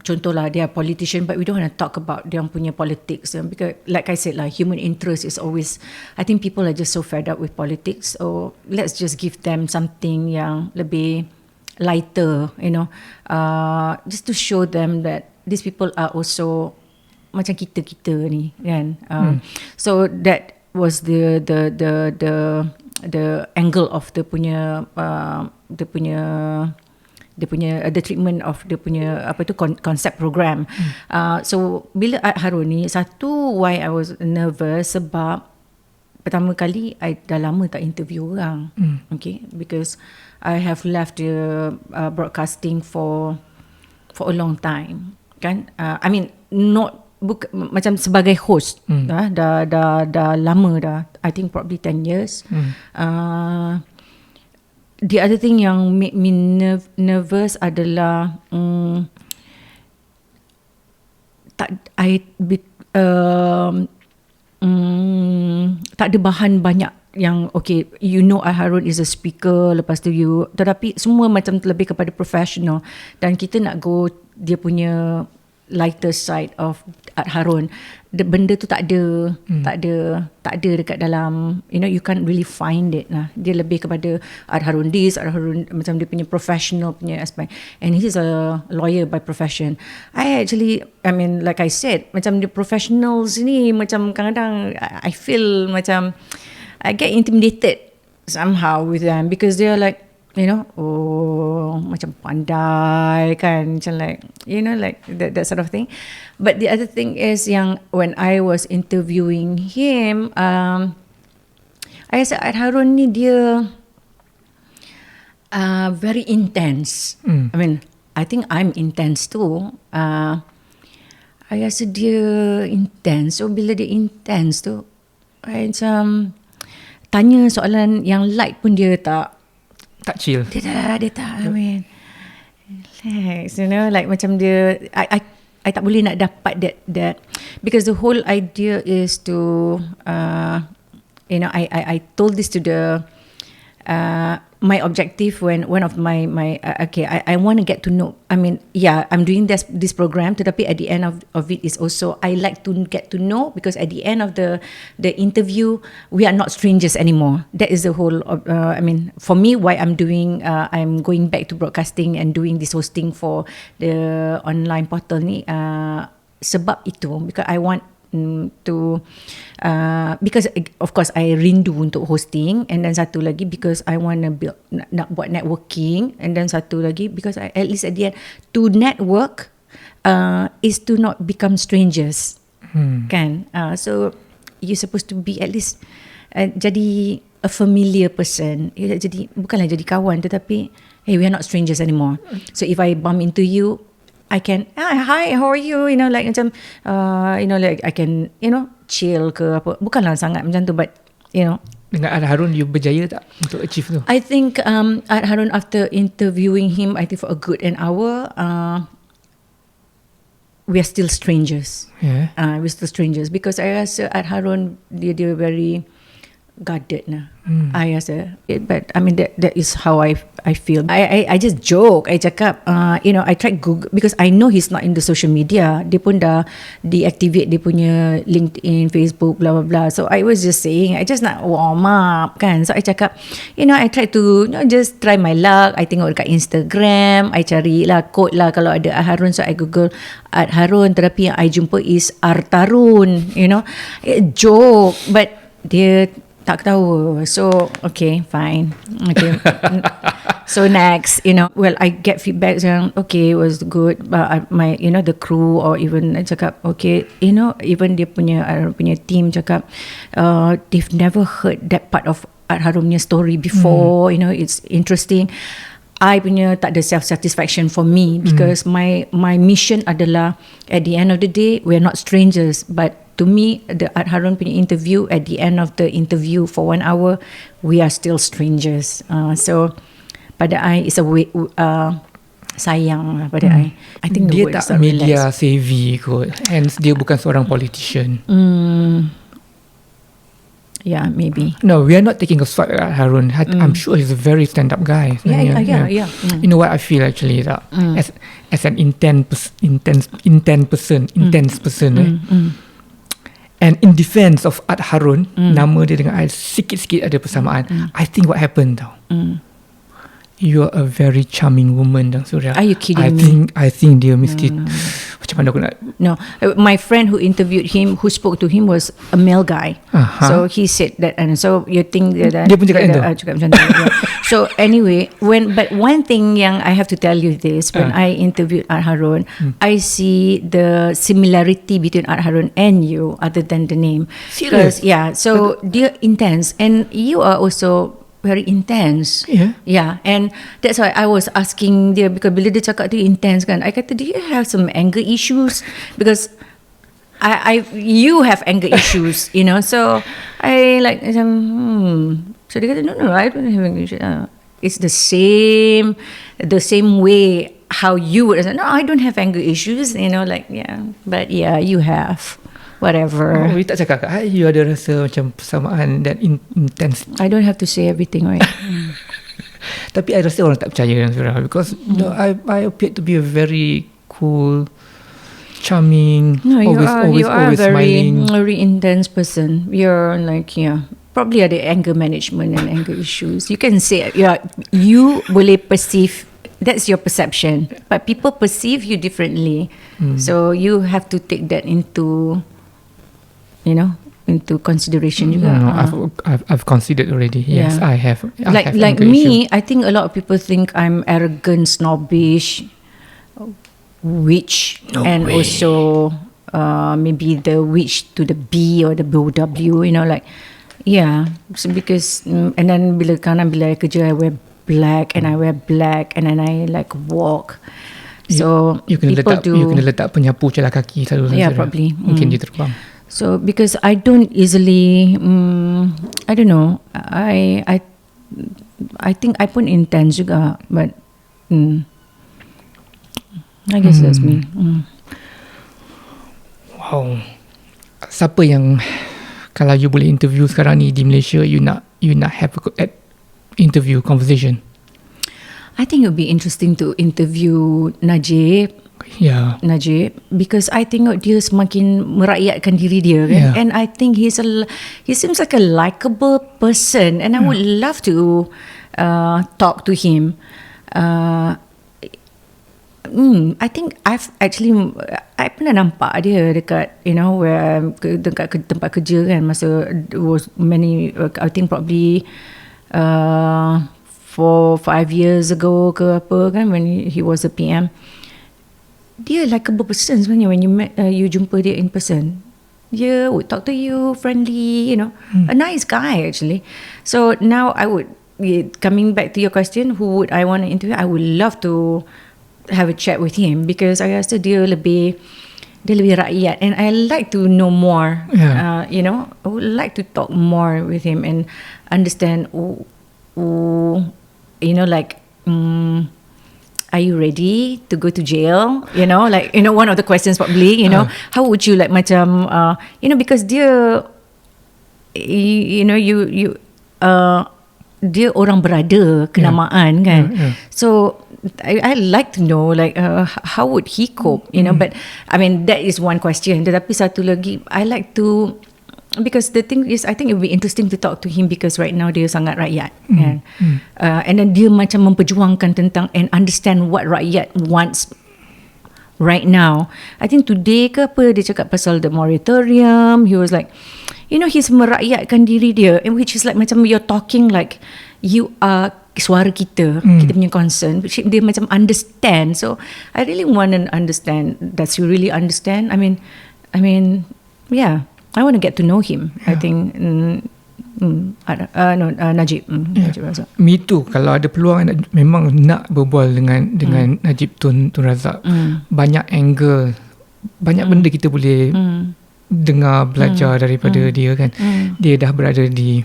Speaker 2: contohlah dia politician, but we don't want to talk about dia orang punya politics, because like I said lah, human interest is always, I think people are just so fed up with politics, so let's just give them something yang lebih lighter, just to show them that these people are also macam kita ni kan. So that was the angle of the treatment of the punya concept program. So bila Ad Harun ni, satu why I was nervous sebab pertama kali I dah lama tak interview orang. Okay, because I have left the broadcasting for a long time kan. I mean not macam sebagai host dah lama dah, I think probably 10 years. The other thing yang make me nervous adalah tak ada bahan banyak yang okay, Ad Harun is a speaker, lepas tu tetapi semua macam lebih kepada professional, dan kita nak go dia punya lighter side of Ad Harun. Benda tu tak ada dekat dalam, you can't really find it lah. Dia lebih kepada Ad Harun this, Ad Harun macam dia punya professional punya aspect, and he's a lawyer by profession. I mean like I said, macam the professionals ni macam kadang-kadang I feel macam I get intimidated somehow with them, because they're like macam pandai kan, macam like like that sort of thing. But the other thing is yang when I was interviewing him, I said Ad Harun ni dia very intense. I mean I think I'm intense too. I rasa dia intense. So bila dia intense tu, I macam tanya soalan yang light pun dia tak
Speaker 1: chill.
Speaker 2: Dia tak, I mean, relax, like macam dia, I tak boleh nak dapat that because the whole idea is to, I told this to the, my objective when one of my okay, I want to get to know, I mean, yeah, I'm doing this program, tetapi at the end of it is also, I like to get to know, because at the end of the interview, we are not strangers anymore. That is the whole, I mean, for me, why I'm doing, I'm going back to broadcasting and doing this hosting for the online portal ni, sebab itu, because I want to because of course I rindu untuk hosting, and then satu lagi because I want to build, nak buat networking, and then satu lagi because at least at the end to network is to not become strangers kan. So you're supposed to be at least jadi a familiar person, jadi bukanlah jadi kawan, tetapi hey, we are not strangers anymore. So if I bump into you, I can, hi, how are you? Like macam, like I can, chill ke apa. Bukanlah sangat macam tu, but,
Speaker 1: Dengan Ad Harun, you berjaya tak untuk achieve tu?
Speaker 2: I think Ad Harun, after interviewing him, I think for a good an hour, we are still strangers.
Speaker 1: Yeah.
Speaker 2: We're still strangers because I rasa Ad Harun, dia very guarded lah. I rasa, but I mean that is how I feel. I just joke. I cakap, I tried Google because I know he's not in the social media. Dia pun dah deactivate dia punya LinkedIn, Facebook, blah blah blah. So I was just saying, I just nak warm up kan. So I cakap, I try to just try my luck. I tengok dekat Instagram, I cari lah quote lah kalau ada Ad Harun. So I Google Ad Harun, tetapi yang I jumpa is Artarun. Joke, but dia Tak ketawa. So okay, fine. Okay. So next, well, I get feedback saying, okay, it was good, but my, the crew or even cakap, okay, even dia punya team cakap, they've never heard that part of Art Harumnya story before. It's interesting. I punya tak ada self-satisfaction for me because my mission adalah, at the end of the day, we're not strangers, but to me, the Art Harun punya interview, at the end of the interview for 1 hour, we are still strangers. So pada I, it's a way, sayang lah pada I. I think the
Speaker 1: dia
Speaker 2: word
Speaker 1: tak media savvy kot, hence dia bukan seorang politician.
Speaker 2: Yeah, maybe.
Speaker 1: No, we are not taking a swat at Harun. I'm sure he's a very stand-up guy.
Speaker 2: Yeah.
Speaker 1: You know what I feel actually that as an intense person, and in defense of Art Harun, nama dia dengan I sikit-sikit ada persamaan. I think what happened tau. You are a very charming woman, Dangsuria.
Speaker 2: Are you kidding me?
Speaker 1: I think dia mesti macam mana aku nak.
Speaker 2: No, my friend who interviewed him, who spoke to him, was a male guy. So he said that, and so you think that
Speaker 1: dia pun cakap
Speaker 2: macam tu. So anyway, but one thing yang I have to tell you this, when I interviewed Art Harun, I see the similarity between Art Harun and you, other than the name.
Speaker 1: Serious?
Speaker 2: Yeah, so dia intense, and you are also very intense. Yeah, and that's why I was asking dia, because bila dia cakap dia intense kan, I kata, do you have some anger issues? Because you have anger issues, so I like so dia kata, no, I don't have anger issues. It's the same way how you would. No, I don't have anger issues, but yeah, you have. Whatever.
Speaker 1: You tak cakap kat you ada rasa macam persamaan dan intense.
Speaker 2: I don't have to say everything, right?
Speaker 1: Tapi I rasa orang tak percaya because I appear to be a very cool, charming, always smiling.
Speaker 2: Very intense person. You're like, probably ada anger management and anger issues. You can say, you boleh perceive, that's your perception, but people perceive you differently. So you have to take that into consideration juga.
Speaker 1: No, I've considered already. Yes, I have.
Speaker 2: Like me, I think a lot of people think I'm arrogant, snobbish, witch, also maybe the witch to the B or the BW. So because and then bila I kerja, I wear black and then I like walk. So
Speaker 1: you kena letak penyapu celah kaki selalu.
Speaker 2: Yeah, probably.
Speaker 1: Mungkin dia terbang.
Speaker 2: So because I don't easily, I don't know. I think I pun intense juga, but I guess that's me.
Speaker 1: Wow. Siapa yang kalau you boleh interview sekarang ni di Malaysia, you nak have a interview conversation?
Speaker 2: I think it would be interesting to interview Najib.
Speaker 1: Yeah.
Speaker 2: Najib, because I think dia semakin merakyatkan diri dia kan? And I think he seems like a likable person, and I would love to talk to him. I think I pernah nampak dia dekat where dekat tempat kerja kan, masa was many, I think probably 4-5 years ago ke apa kan, when he was a PM. Dia likable person sebenarnya. When you jumpa dia in person, dia would talk to you, friendly, a nice guy actually. So now I would, coming back to your question, who would I want to interview, I would love to have a chat with him, because I rasa dia lebih rakyat, and I like to know more. I would like to talk more with him and understand, are you ready to go to jail? One of the questions probably, how would you like macam, because dia, dia orang berada, kenamaan kan. So I like to know how would he cope, but I mean that is one question. Tetapi satu lagi, I like to, because the thing is, I think it would be interesting to talk to him, because right now dia sangat rakyat kan? And then dia macam memperjuangkan tentang and understand what rakyat wants right now. I think today ke apa, dia cakap pasal the moratorium. He was like, he's merakyatkan diri dia, which is like macam you're talking like you are suara kita punya concern, which dia macam understand. So I really want to understand, does he really understand? I mean yeah, I want to get to know him. I think Najib Razak.
Speaker 1: Me too. Kalau ada peluang memang nak berbual dengan Najib Tun Razak. Banyak angle, banyak benda kita boleh dengar, belajar daripada dia kan. Dia dah berada di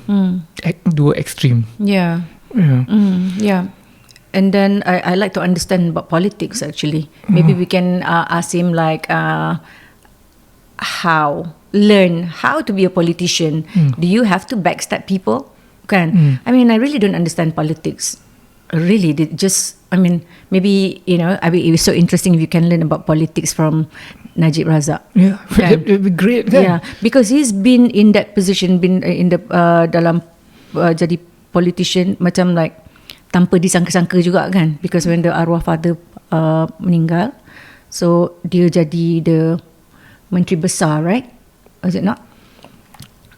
Speaker 1: dua ekstrim.
Speaker 2: Yeah. And then I like to understand about politics actually. Maybe we can ask him like learn how to be a politician. Do you have to backstab people? Kan? I mean, I really don't understand politics. Really, maybe it was so interesting if you can learn about politics from Najib Razak.
Speaker 1: Yeah, that would be great. Kan?
Speaker 2: Yeah, because he's been in that position, been in the dalam jadi politician macam like tanpa disangka-sangka juga kan, because when the arwah father meninggal, so dia jadi the menteri besar, right? Was it not?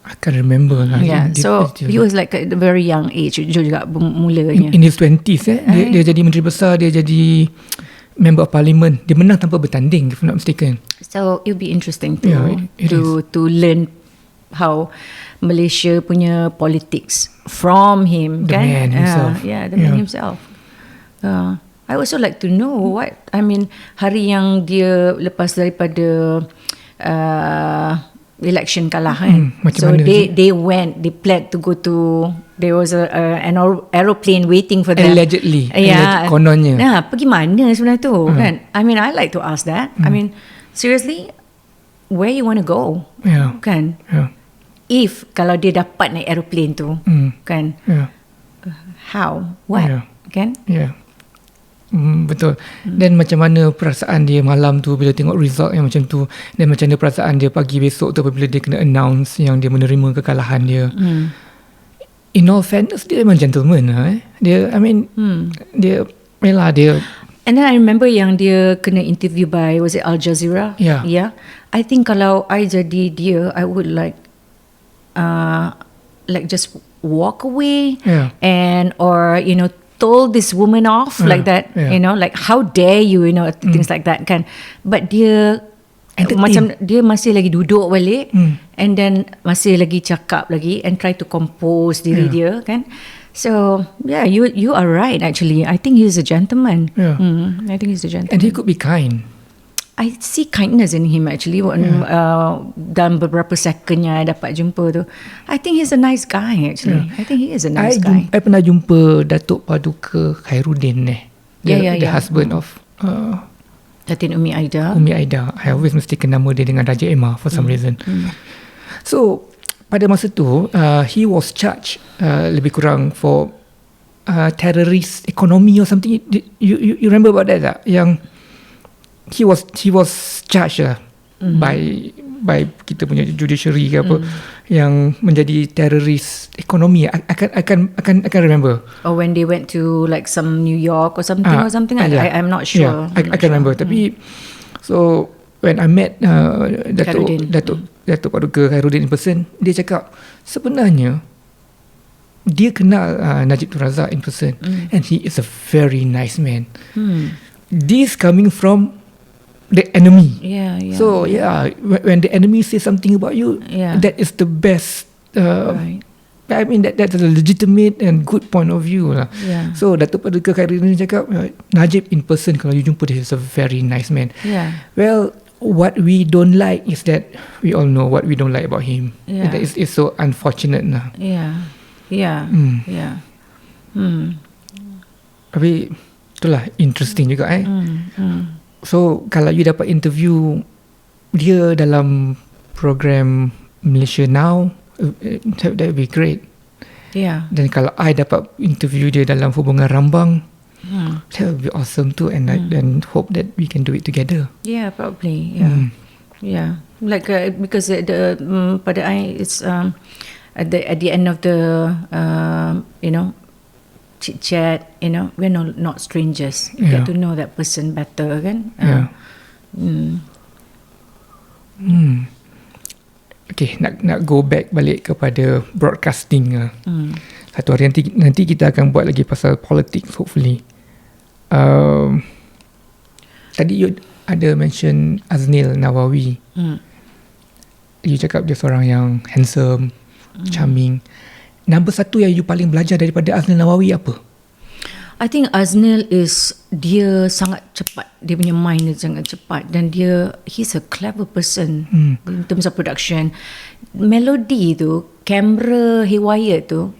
Speaker 1: I can't remember lah.
Speaker 2: Yeah, so he was like at a very young age juga mulanya.
Speaker 1: In his 20s dia jadi menteri besar, dia jadi member of parliament. Dia menang tanpa bertanding, if I'm not mistaken.
Speaker 2: So it would be interesting to learn how Malaysia punya politics from him.
Speaker 1: The man himself.
Speaker 2: The man himself. I also like to know hari yang dia lepas daripada election kalah kan. So they planned to go to, there was an aeroplane waiting for them.
Speaker 1: Allegedly. Kononnya.
Speaker 2: Pergi mana sebenarnya tu kan? I mean, I like to ask that. I mean, seriously, where you want to go? Kan? If kalau dia dapat naik aeroplane tu, kan? How? What? Kan?
Speaker 1: Betul. Dan macam mana perasaan dia malam tu bila tengok result yang macam tu, dan macam mana perasaan dia pagi besok tu apabila dia kena announce yang dia menerima kekalahan dia. In all fairness, dia memang gentleman dia dia
Speaker 2: and then I remember yang dia kena interview by, was it Al Jazeera? Yeah. I think kalau I jadi dia, I would like just walk away and or told this woman off like that, like how dare you, things like that kan. But dia macam dia masih lagi duduk balik and then masih lagi cakap lagi and try to compose diri dia kan. So yeah, you are right actually. I think he's a gentleman. I think he's a gentleman.
Speaker 1: And he could be kind.
Speaker 2: I see kindness in him actually. Dalam beberapa secondnya I dapat jumpa tu, I think he's a nice guy actually. I think he is a nice guy.
Speaker 1: I pernah jumpa Datuk Paduka Khairuddin the husband of
Speaker 2: Datin Umi Aida.
Speaker 1: I always mistaken nama dia dengan Raja Emma for some reason. So pada masa tu he was charged lebih kurang for terrorist economy or something. You remember about that tak? Yang he was charged by kita punya judiciary ke apa, yang menjadi teroris ekonomi. I can remember.
Speaker 2: Or when they went to like some New York or something I'm not sure.
Speaker 1: I can remember. Tapi so when I met Datuk Paduka Khairuddin in person, dia cakap sebenarnya dia kenal Najib Tun Razak in person, and he is a very nice man. This coming from the enemy. So when the enemy says something about you, that is the best. Right. I mean that's a legitimate and good point of view lah. So Datuk Paduka Khairuddin cakap Najib in person, kalau you jumpa dia, is a very nice man. Well, what we don't like is that we all know what we don't like about him. That is so unfortunate lah. Tapi itulah interesting juga So kalau you dapat interview dia dalam program Malaysia Now, that would be great. Dan kalau I dapat interview dia dalam Hubungan Rambang, that would be awesome too. And and hope that we can do it together.
Speaker 2: Probably. Like because pada I it's at the end of the chit chat, we're not strangers. You get to know that person better kan.
Speaker 1: Okay, nak go back balik kepada broadcasting. Satu hari nanti kita akan buat lagi pasal politics, hopefully. Tadi you ada mention Aznil Nawawi. You cakap dia seorang yang handsome, charming. Number satu yang you paling belajar daripada Aznil Nawawi apa?
Speaker 2: I think Aznil dia sangat cepat. Dia punya mind dia sangat cepat. Dan he's a clever person in terms of production. Melody tu, kamera haywire tu,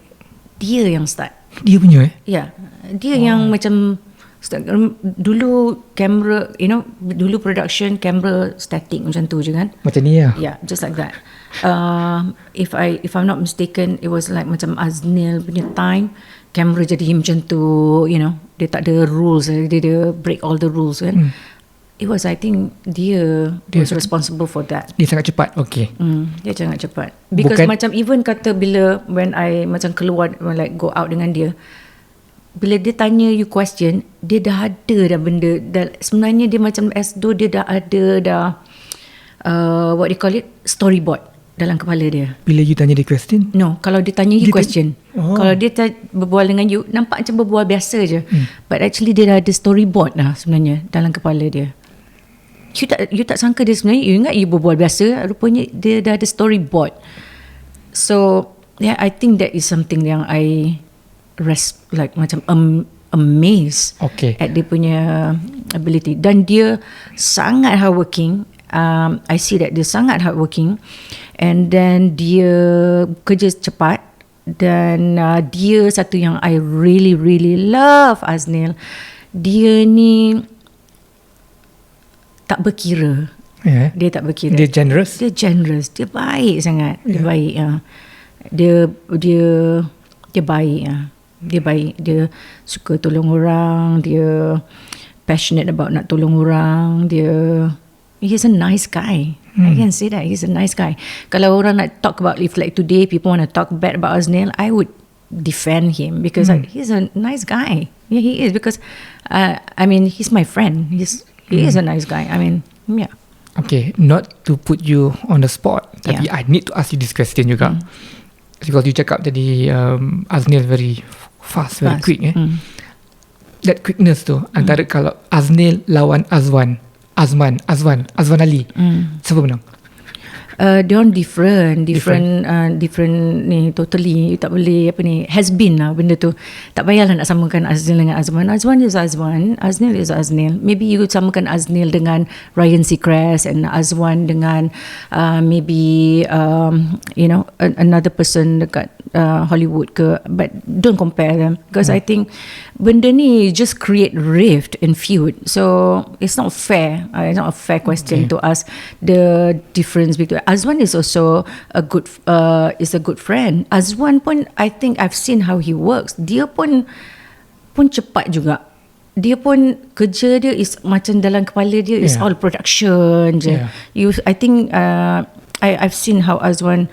Speaker 2: dia yang start.
Speaker 1: Dia punya
Speaker 2: Ya, dia yang macam start, dulu kamera, dulu production kamera static macam tu je kan.
Speaker 1: Macam ni lah.
Speaker 2: Yeah, just like that. If I'm not mistaken, it was like macam Aznil punya time, kamera jadi macam tu, dia tak ada rules, dia break all the rules kan. It was, I think dia was responsible for that.
Speaker 1: Dia sangat cepat. Okay.
Speaker 2: Dia sangat cepat. Because macam even kata bila when I macam keluar, like go out dengan dia, bila dia tanya you question, dia dah ada dah benda. Sebenarnya dia macam as though dia dah ada what do you call it, storyboard dalam kepala dia.
Speaker 1: Bila you tanya dia question?
Speaker 2: No, kalau dia tanya you question. Kalau dia berbual dengan you, nampak macam berbual biasa je. But actually dia dah ada storyboard lah sebenarnya dalam kepala dia. You tak sangka dia sebenarnya, you ingat you berbual biasa, rupanya dia dah ada storyboard. So yeah, I think that is something yang I macam amazed at dia punya ability. Dan dia sangat hardworking. I see that dia sangat hardworking, and then dia kerja cepat. Dan dia satu yang I really really love Aznil, dia ni tak berkira. Dia tak berkira.
Speaker 1: Dia generous.
Speaker 2: Dia baik sangat. Dia baik. Dia baik. Dia baik. Dia suka tolong orang. Dia passionate about nak tolong orang. He's a nice guy. I can say that. He's a nice guy. Kalau orang nak talk about, if like today people want to talk bad about Aznil, I would defend him because he's a nice guy. Yeah, he is, because I mean, he's my friend. He is a nice guy. I mean, yeah.
Speaker 1: Okay, not to put you on the spot, tapi I need to ask you this question juga. Because you cakap tadi Aznil very fast, very quick. That quickness tu, antara kalau Aznil lawan Azman Ali, siapa menang?
Speaker 2: Diorang different ni, totally. You tak boleh has been lah benda tu. Tak payahlah nak samakan Aznil dengan Azman. Azman is Azman, Aznil is Aznil. Maybe you could samakan Aznil dengan Ryan Seacrest, and Azwan dengan maybe another person dekat Hollywood ke. But don't compare them, because I think benda ni just create rift and feud. So it's not fair. It's not a fair question to ask the difference between. Azwan is also a good friend. Azwan pun, I think I've seen how he works. Dia pun cepat juga. Dia pun kerja dia is macam dalam kepala dia is all production je. I think I've seen how Azwan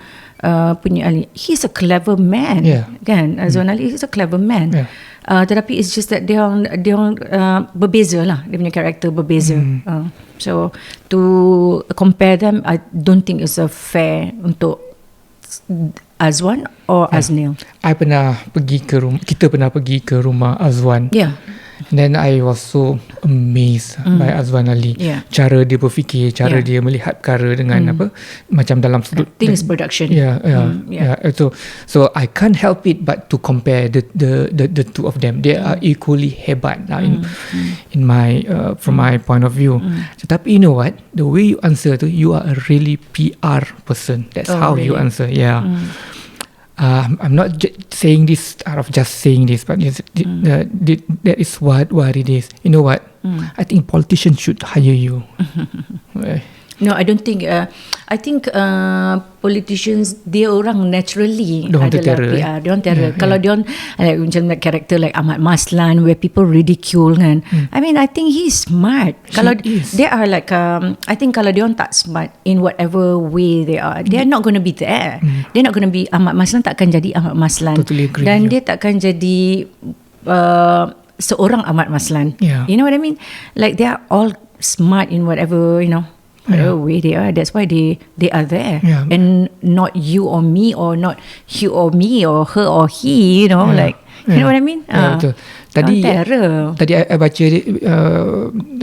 Speaker 2: punya Ali. He's a clever man. Kan? Azwan Ali is a clever man. Tetapi it's just that dia berbeza lah. Dia punya karakter berbeza. So to compare them, I don't think it's a fair untuk Azwan or Aznil.
Speaker 1: Kita pernah pergi ke rumah Azwan. And then I was so amazed by Azwan Ali. Cara dia berfikir, cara dia melihat perkara dengan macam dalam sudut
Speaker 2: things production.
Speaker 1: So I can't help it but to compare the two of them. They are equally hebat in my from my point of view. Tetapi you know what? The way you answer tu, you are a really PR person. That's how really? You answer. I'm not saying this out of just saying this, but that is what it is. You know what? I think politicians should hire you.
Speaker 2: No, I don't think. I think politicians, dia orang naturally
Speaker 1: diorang
Speaker 2: adalah PR. Diorang terror. Kalau diorang macam karakter like Ahmad Maslan, where people ridicule kan. I mean, I think he's smart. Kalau they are like, I think kalau diorang tak smart in whatever way they are, they're not going to be there. They're not going to be Ahmad Maslan. Takkan jadi Ahmad Maslan.
Speaker 1: Totally agree.
Speaker 2: Dan dia takkan jadi seorang Ahmad Maslan. You know what I mean? Like they are all smart in whatever, whatever way they are. That's why they are there, and not you or me, or not you or me, or her or he. You know, like you know what I mean?
Speaker 1: Betul. Tadi I baca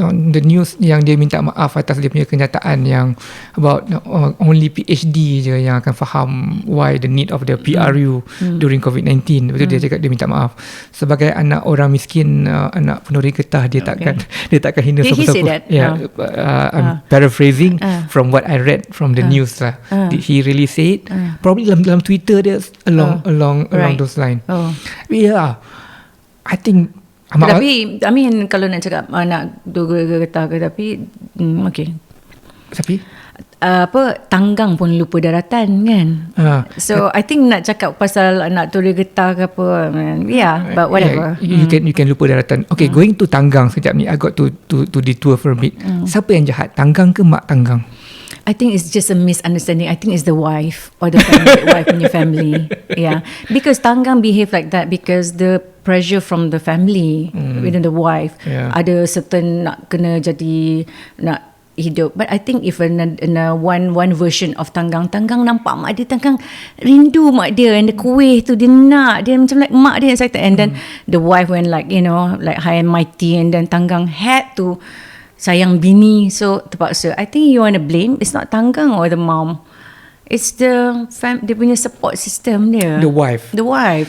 Speaker 1: on the news yang dia minta maaf atas dia punya kenyataan yang about only PhD je yang akan faham why the need of the PRU during COVID-19. Betul, dia cakap dia minta maaf sebagai anak orang miskin, anak penuri getah, dia takkan hina siapa-siapa. I'm paraphrasing from what I read from the news lah. Did he really say it? Probably dalam Twitter dia along those lines. I think
Speaker 2: tapi I mean kalau nak cakap anak dua getah ke, tapi okay.
Speaker 1: Tapi
Speaker 2: tanggang pun lupa daratan kan. So I think nak cakap pasal anak dua getah ke apa, but whatever.
Speaker 1: You can lupa daratan. Okay, going to tanggang sekejap ni, I got to detour for a bit. Siapa yang jahat, tanggang ke mak tanggang?
Speaker 2: I think it's just a misunderstanding. I think it's the wife or the family, wife in your family. Yeah, because tanggang behave like that because the pressure from the family, within the wife, ada certain nak kena jadi nak hidup. But I think if in a one version of tanggang nampak mak dia, tanggang rindu mak dia, and the kuih tu dia nak, dia macam like mak dia excited, and then the wife went like, you know, like high and mighty, and then tanggang had to sayang bini, so terpaksa. I think you want to blame, it's not tanggang or the mom, it's the dia punya support system dia.
Speaker 1: The wife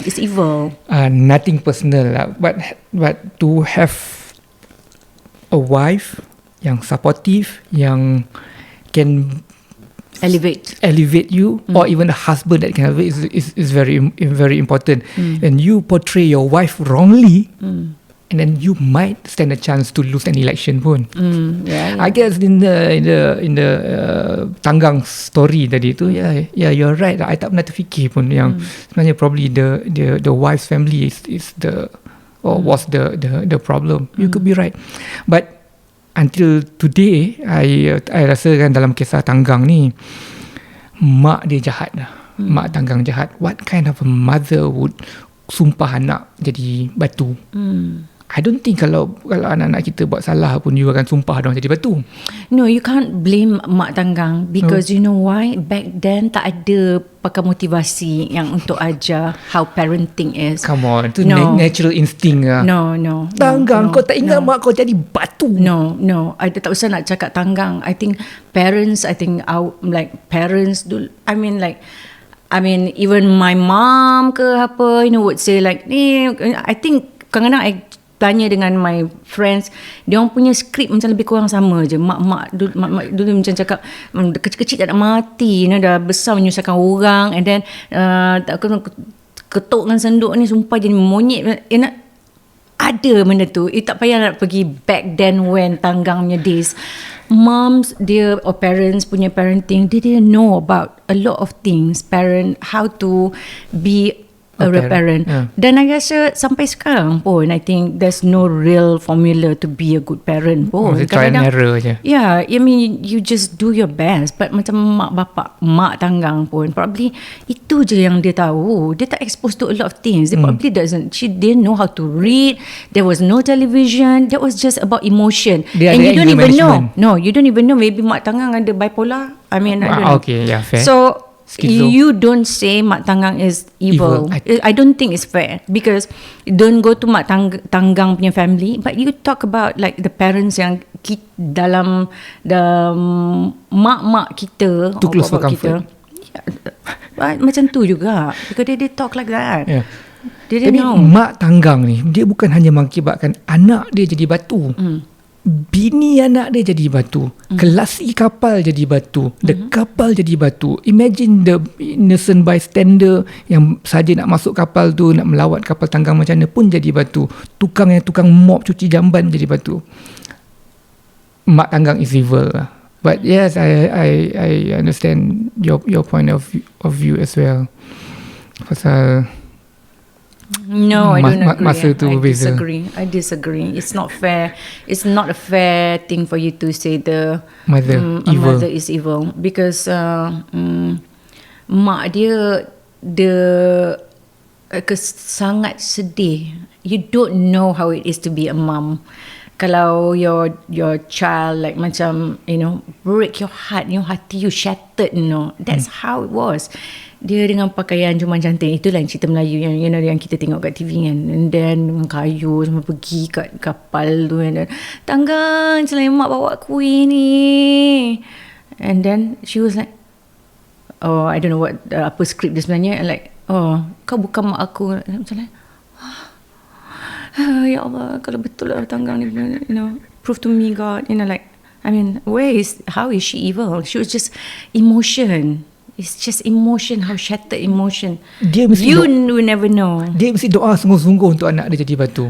Speaker 2: is evil.
Speaker 1: Nothing personal lah, but to have a wife yang supportive, yang can elevate you, or even a husband that can elevate is very important. And you portray your wife wrongly, and then you might stand a chance to lose an election pun. I guess in the tanggang story tadi tu, you're right. I tak pernah terfikir pun yang sebenarnya probably the wife's family is the was the problem. You could be right, but until today, I rasa kan dalam kisah tanggang ni, mak dia jahat lah. Mak tanggang jahat. What kind of a mother would sumpah anak jadi batu? I don't think kalau anak-anak kita buat salah pun, you akan sumpah diorang jadi batu.
Speaker 2: No, you can't blame mak tanggang because you know why? Back then tak ada pakai motivasi yang untuk ajar how parenting is.
Speaker 1: Come on, itu natural instinct lah.
Speaker 2: No.
Speaker 1: Tanggang, kau tak ingat mak kau jadi batu?
Speaker 2: No. I tak usah nak cakap tanggang. I think parents, parents do. I mean even my mom ke apa, would say like ni. I think kadang-kadang I tanya dengan my friends, dia orang punya skrip macam lebih kurang sama je. Mak dulu macam cakap kecil-kecil tak nak mati, dah besar menyusahkan orang, and then ketuk dengan senduk ni sumpah jadi monyet. Ada benda tu. Tak payah nak pergi back then when tanggang punya days. Moms dia or parents punya parenting, they didn't know about a lot of things, how to be a parent. Dan I rasa sampai sekarang pun, I think there's no real formula to be a good parent pun.
Speaker 1: Try and error je.
Speaker 2: Yeah, I mean you just do your best. But macam mak tanggang pun probably itu je yang dia tahu. Dia tak exposed to a lot of things. Dia probably she didn't know how to read. There was no television. That was just about emotion. And you don't even know. No, you don't even know. Maybe mak tanggang ada bipolar. I mean, I don't know.
Speaker 1: Okay, yeah, fair.
Speaker 2: So you don't say mak tanggang is evil. I don't think it's fair because don't go to mak tanggang punya family, but you talk about like the parents yang dalam mak kita,
Speaker 1: too close for comfort.
Speaker 2: Macam tu juga because they talk like that.
Speaker 1: Tapi mak tanggang ni, dia bukan hanya mengakibatkan anak dia jadi batu, bini anak dia jadi batu, kelasi kapal jadi batu, the kapal jadi batu. Imagine the innocent bystander yang saja nak masuk kapal tu, nak melawat kapal tanggang macam mana pun jadi batu. Tukang mop cuci jamban jadi batu. Mak tanggang is evil lah. But yes, I understand your point of view as well. Pasal
Speaker 2: no, I don't agree.
Speaker 1: Masa tu
Speaker 2: I disagree. It's not fair. It's not a fair thing for you to say the mother is evil because mak dia sangat sedih. You don't know how it is to be a mom. kalau your child like macam break your heart, hati you shattered, that's how it was. Dia dengan pakaian cuma cantik, itulah yang cerita Melayu yang yang kita tengok kat TV kan, and then dengan kayu semua pergi kat kapal tu, and then tanggang selamat bawa kuih ni, and then she was like, oh I don't know what apa skrip dia sebenarnya, like, oh kau bukan mak aku, macam like, ya Allah, kalau betul lah tanggang ni, prove to me God, like, I mean, how is she evil? She was just emotion. It's just emotion, how shattered emotion.
Speaker 1: Dia mesti
Speaker 2: you never know.
Speaker 1: Dia mesti doa sungguh-sungguh untuk anak dia jadi batu.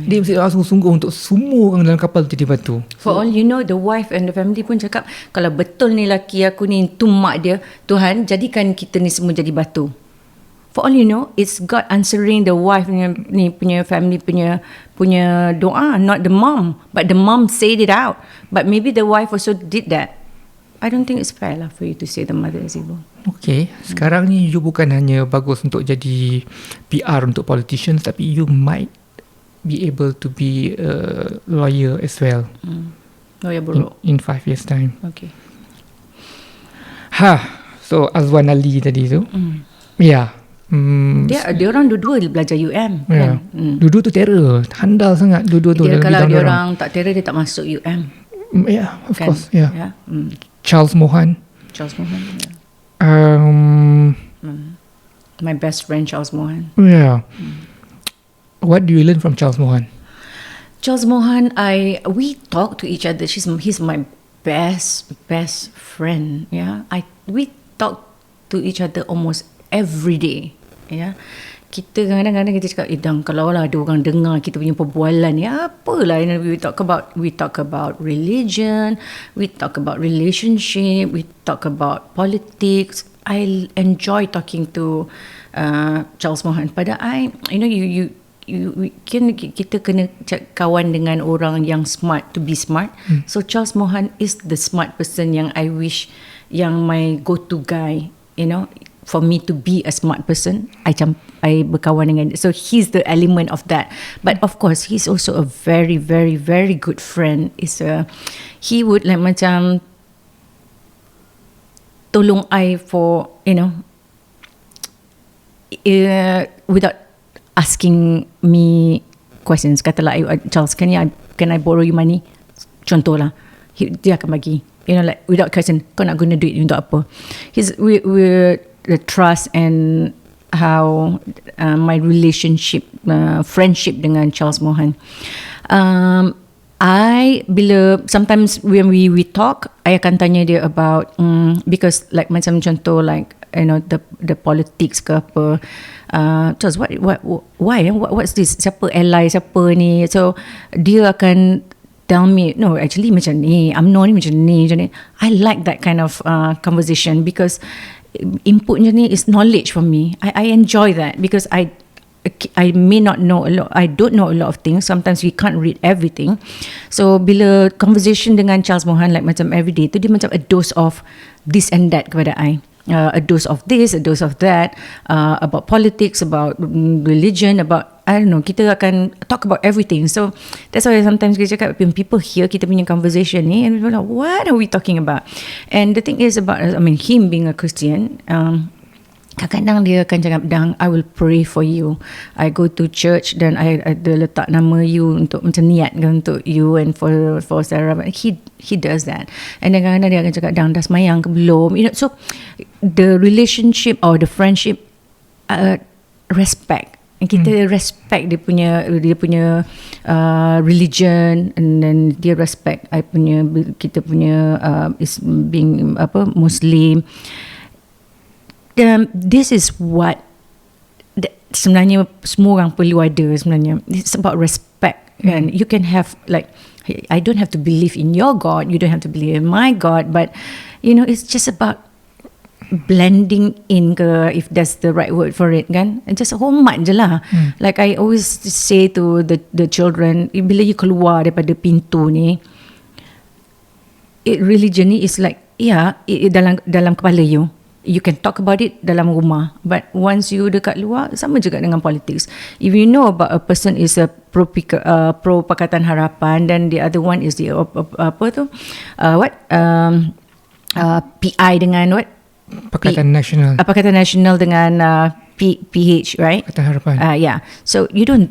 Speaker 1: Dia mesti doa sungguh-sungguh untuk semua orang dalam kapal jadi batu.
Speaker 2: For all you know, the wife and the family pun cakap, kalau betul ni laki aku ni, tu mak dia, Tuhan jadikan kita ni semua jadi batu. For all you know, it's God answering the wife punya family punya doa, not the mom. But the mom said it out. But maybe the wife also did that. I don't think it's fair lah for you to say the mother is evil.
Speaker 1: Okay, sekarang ni you bukan hanya bagus untuk jadi PR untuk politicians, tapi you might be able to be a lawyer as well.
Speaker 2: Lawyer buruk.
Speaker 1: In 5 years time.
Speaker 2: Okay.
Speaker 1: So Azwan Ali tadi tu. Ya.
Speaker 2: Dia orang dua-dua belajar UM kan.
Speaker 1: Dua-dua tu terror, handal sangat dua-dua tu.
Speaker 2: Kalau dia orang tak terror, dia tak masuk UM.
Speaker 1: Yeah, of
Speaker 2: kan?
Speaker 1: course. Yeah.
Speaker 2: Yeah.
Speaker 1: Charles Mohan.
Speaker 2: Yeah. My best friend Charles Mohan.
Speaker 1: Yeah. What do you learn from Charles Mohan?
Speaker 2: Charles Mohan, we talk to each other. He's my best friend. Yeah. We talk to each other almost every day. Yeah. Kita kadang-kadang kita cakap, Dang, kalau lah ada orang dengar kita punya perbualan ni, apalah, we talk about religion, we talk about relationship, we talk about politics. I enjoy talking to Charles Mohan. Pada kita kena kawan dengan orang yang smart, to be smart. So Charles Mohan is the smart person yang I wish, yang my go-to guy, for me to be a smart person, I berkawan dengan dia. So he's the element of that. But of course, he's also a very, very, very good friend. He would like macam tolong I for, without asking me questions. Katalah, Charles, can I borrow you money? Contohlah, dia akan bagi. Like without question, kau nak guna duit untuk apa? We're the trust and how my relationship, friendship dengan Charles Mohan. Sometimes when we talk, I akan tanya dia about because like macam contoh like the politics ke apa. Charles, what's this? Siapa ally, siapa ni? So dia akan tell me, no, actually macam ni, UMNO ni macam ni. I like that kind of conversation because inputnya ni is knowledge for me. I enjoy that because I may not know a lot. I don't know a lot of things. Sometimes we can't read everything. So bila conversation dengan Charles Mohan like macam everyday tu, dia macam a dose of this and that kepada I. A dose of this, a dose of that, about politics, about religion, about, I don't know, kita akan talk about everything. So that's why sometimes kita cakap, when people hear kita punya conversation ni, and people are like, what are we talking about? And the thing is about, him being a Christian, kadang-kadang dia akan cakap, Dang, I will pray for you. I go to church dan I ada letak nama you untuk macam niat kan, untuk you and for Sarah. But he does that. And then kadang-kadang dia akan cakap, Dang, dah semayang ke belum? So the relationship or the friendship, respect. Kita respect dia punya religion, and then dia respect kita punya is being Muslim. This is what sebenarnya semua orang perlu ada sebenarnya. It's about respect, and you can have like, I don't have to believe in your God, you don't have to believe in my God, but it's just about blending in ke, if that's the right word for it kan, and just hormat je lah. Like I always say to the children, bila you keluar daripada pintu ni, religion ni is like, dalam kepala you. you can talk about it dalam rumah, but once you dekat luar, sama juga dengan politics. If you know about a person is a pro Pakatan Harapan, then the other one is the PI dengan what?
Speaker 1: Pakatan Nasional.
Speaker 2: Pakatan Nasional dengan PH, right?
Speaker 1: Pakatan Harapan.
Speaker 2: Yeah. So you don't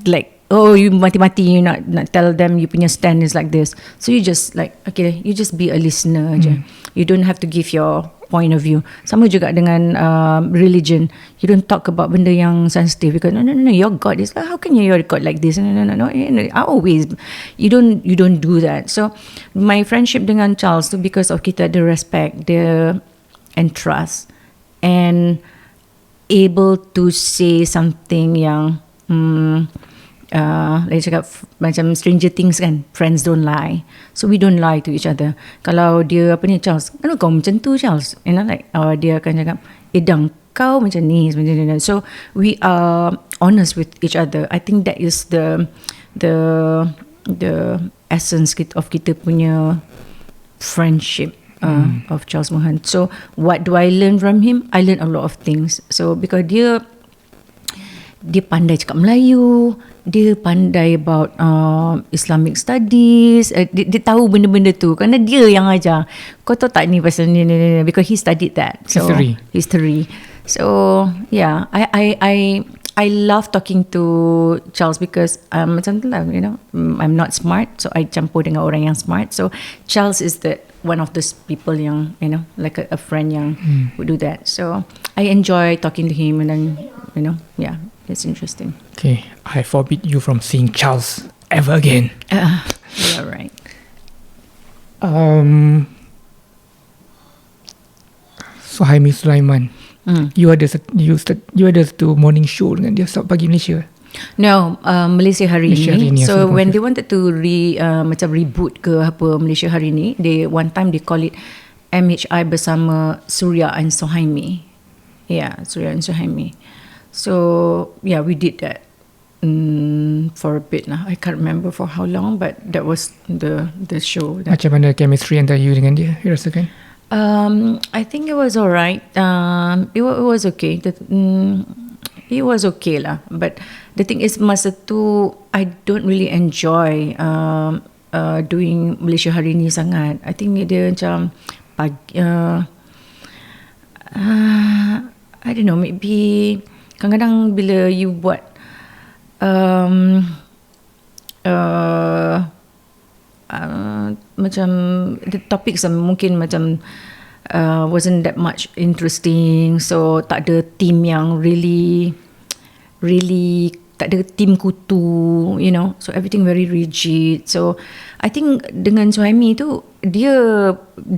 Speaker 2: like, oh, you mati-mati, you not tell them you punya stand is like this. So you just like, okay, you just be a listener aja. You don't have to give your point of view. Sama juga dengan religion. You don't talk about benda yang sensitive because no, your God is like, how can your God like this? No. Always, you don't do that. So my friendship dengan Charles tu because of kita ada respect, and trust, and able to say something yang like cakap macam Stranger Things kan, friends don't lie, so we don't lie to each other. Kalau dia apa ni, Charles, kenapa kau macam tu Charles, you know, like dia akan cakap Dang, kau macam ni. So we are honest with each other. I think that is the essence of kita punya friendship of Charles Mohan. So what do I learn from him? I learn a lot of things. So because dia pandai cakap Melayu, dia pandai about Islamic studies, dia tahu benda-benda tu kerana dia yang ajar. Kau tahu tak ni pasal ni, because he studied that. So history. So yeah, I love talking to Charles because macam tu lah, you know, I'm not smart, so I campur dengan orang yang smart. So Charles is the one of those people yang, you know, like a friend yang would do that. So I enjoy talking to him, and then, you know, yeah, it's interesting.
Speaker 1: Okay, I forbid you from seeing Charles ever again.
Speaker 2: You're right.
Speaker 1: Suhaimi Sulaiman. You ada satu morning show dengan dia pagi Malaysia.
Speaker 2: No, Malaysia hari ini. So when
Speaker 1: confused.
Speaker 2: they wanted to macam reboot ke apa Malaysia hari ini, one time they call it MHI bersama Surya and Suhaimi. Yeah, Surya and Suhaimi. So yeah, we did that for a bit lah. I can't remember for how long, but that was the show.
Speaker 1: Macam mana chemistry antara you dengan dia, you rasakan?
Speaker 2: I think it was alright. It was okay. It was okay lah. But the thing is, masa tu I don't really enjoy doing Malaysia hari ni sangat. I think dia macam I don't know, maybe kadang-kadang bila you buat macam the topics mungkin macam wasn't that much interesting, so tak ada team yang really tak ada team kutu, you know, so everything very rigid. So I think dengan Suhaimi tu dia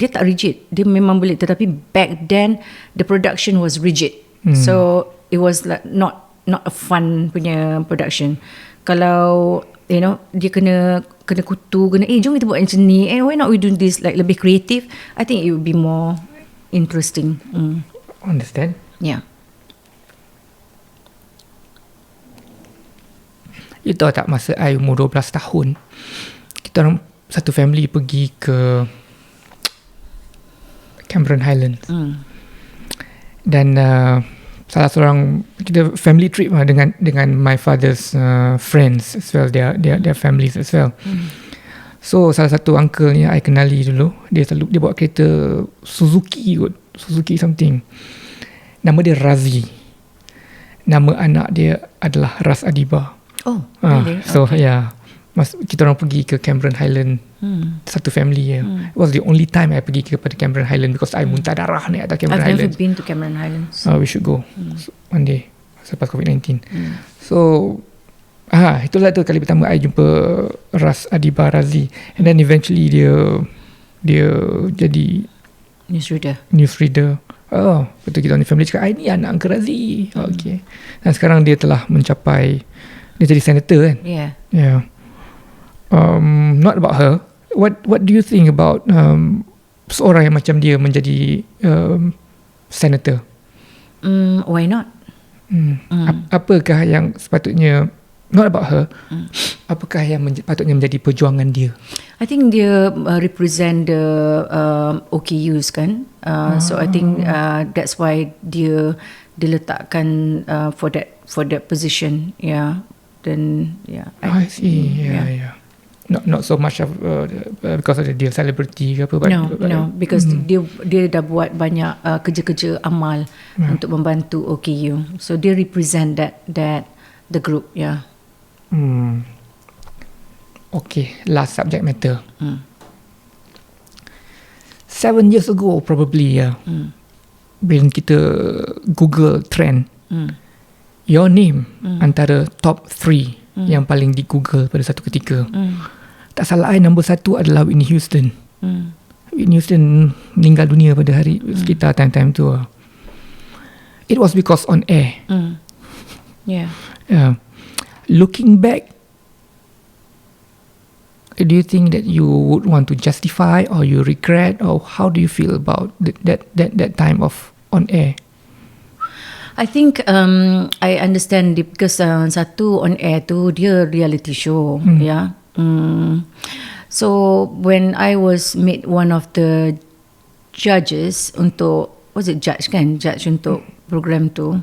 Speaker 2: tak rigid, dia memang boleh, tetapi back then the production was rigid. So it was like not a fun punya production. Kalau, you know, dia kena kutu, jom kita buat macam ni, why not we do this like lebih creative. I think it would be more interesting.
Speaker 1: Understand?
Speaker 2: Yeah.
Speaker 1: You tahu tak, masa I umur 12 tahun, kita orang satu family pergi ke Cameron Highlands. Dan salah seorang kita family trip lah dengan my father's friends as well, their families as well. So salah satu uncle ni I kenali dulu, dia bawa kereta Suzuki something. Nama dia Razi. Nama anak dia adalah Ras Adiba.
Speaker 2: Oh, really?
Speaker 1: So okay. Yeah, kita orang pergi ke Cameron Highland, satu family. It was the only time I pergi kepada Cameron Highland because I muntah darah naik atas Cameron Highlands.
Speaker 2: I've never been to Cameron Highlands.
Speaker 1: We should go one day selepas COVID-19. So itulah tu kali pertama I jumpa Ras Adiba Razi, and then eventually dia jadi newsreader. Oh, betul, kita ni family cakap, ni anak Uncle Razi. Okay. Dan sekarang dia telah mencapai, dia jadi senator kan? Yeah. Not about her. What do you think about seorang yang macam dia menjadi senator?
Speaker 2: Why not?
Speaker 1: Apakah yang sepatutnya, not about her, apakah yang patutnya menjadi perjuangan dia?
Speaker 2: I think dia represent the OKUs kan. So I think that's why dia diletakkan for that position. Yeah. Then
Speaker 1: I see. Yeah. Not so much of because of dia celebrity ke apa.
Speaker 2: No, because dia dah buat banyak kerja-kerja amal untuk membantu OKU. So dia represent that the group. Yeah.
Speaker 1: Okay, last subject matter. 7 years ago probably, when kita Google trend, your name antara top 3 yang paling di Google pada satu ketika. Tak salah nombor 1 adalah Whitney Houston. Whitney Houston meninggal dunia pada hari sekitar time-time tu. It was because on air.
Speaker 2: Yeah.
Speaker 1: Looking back, do you think that you would want to justify or you regret, or how do you feel about that time of on air?
Speaker 2: I think I understand because satu on air tu dia reality show, yeah. So when I was made one of the judges untuk judge untuk program tu,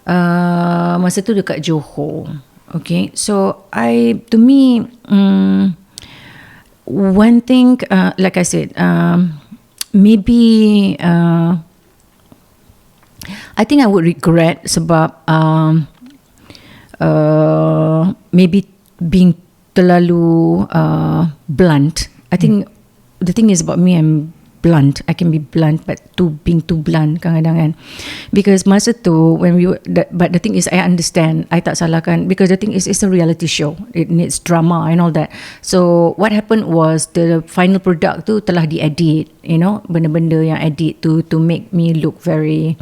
Speaker 2: masa tu dekat Johor. Okay, so to me, one thing, like I said, maybe I think I would regret sebab maybe being terlalu blunt. I think the thing is about me, I'm blunt. I can be blunt, but being too blunt kadang-kadang kan. Because masa tu but the thing is I understand, I tak salahkan, because the thing is it's a reality show. It needs drama and all that. So what happened was the final product tu telah diedit, benda-benda yang edit tu to make me look very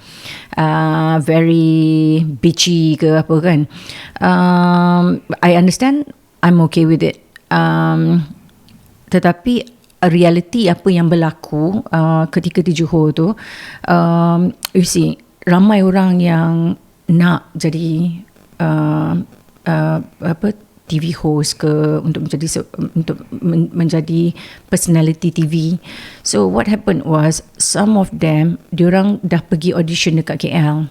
Speaker 2: bitchy ke apa kan. I understand, I'm okay with it. Tetapi reality apa yang berlaku ketika di Johor tu, you see, ramai orang yang nak jadi TV host ke, untuk menjadi personality TV. So what happened was, some of them diorang dah pergi audition dekat KL.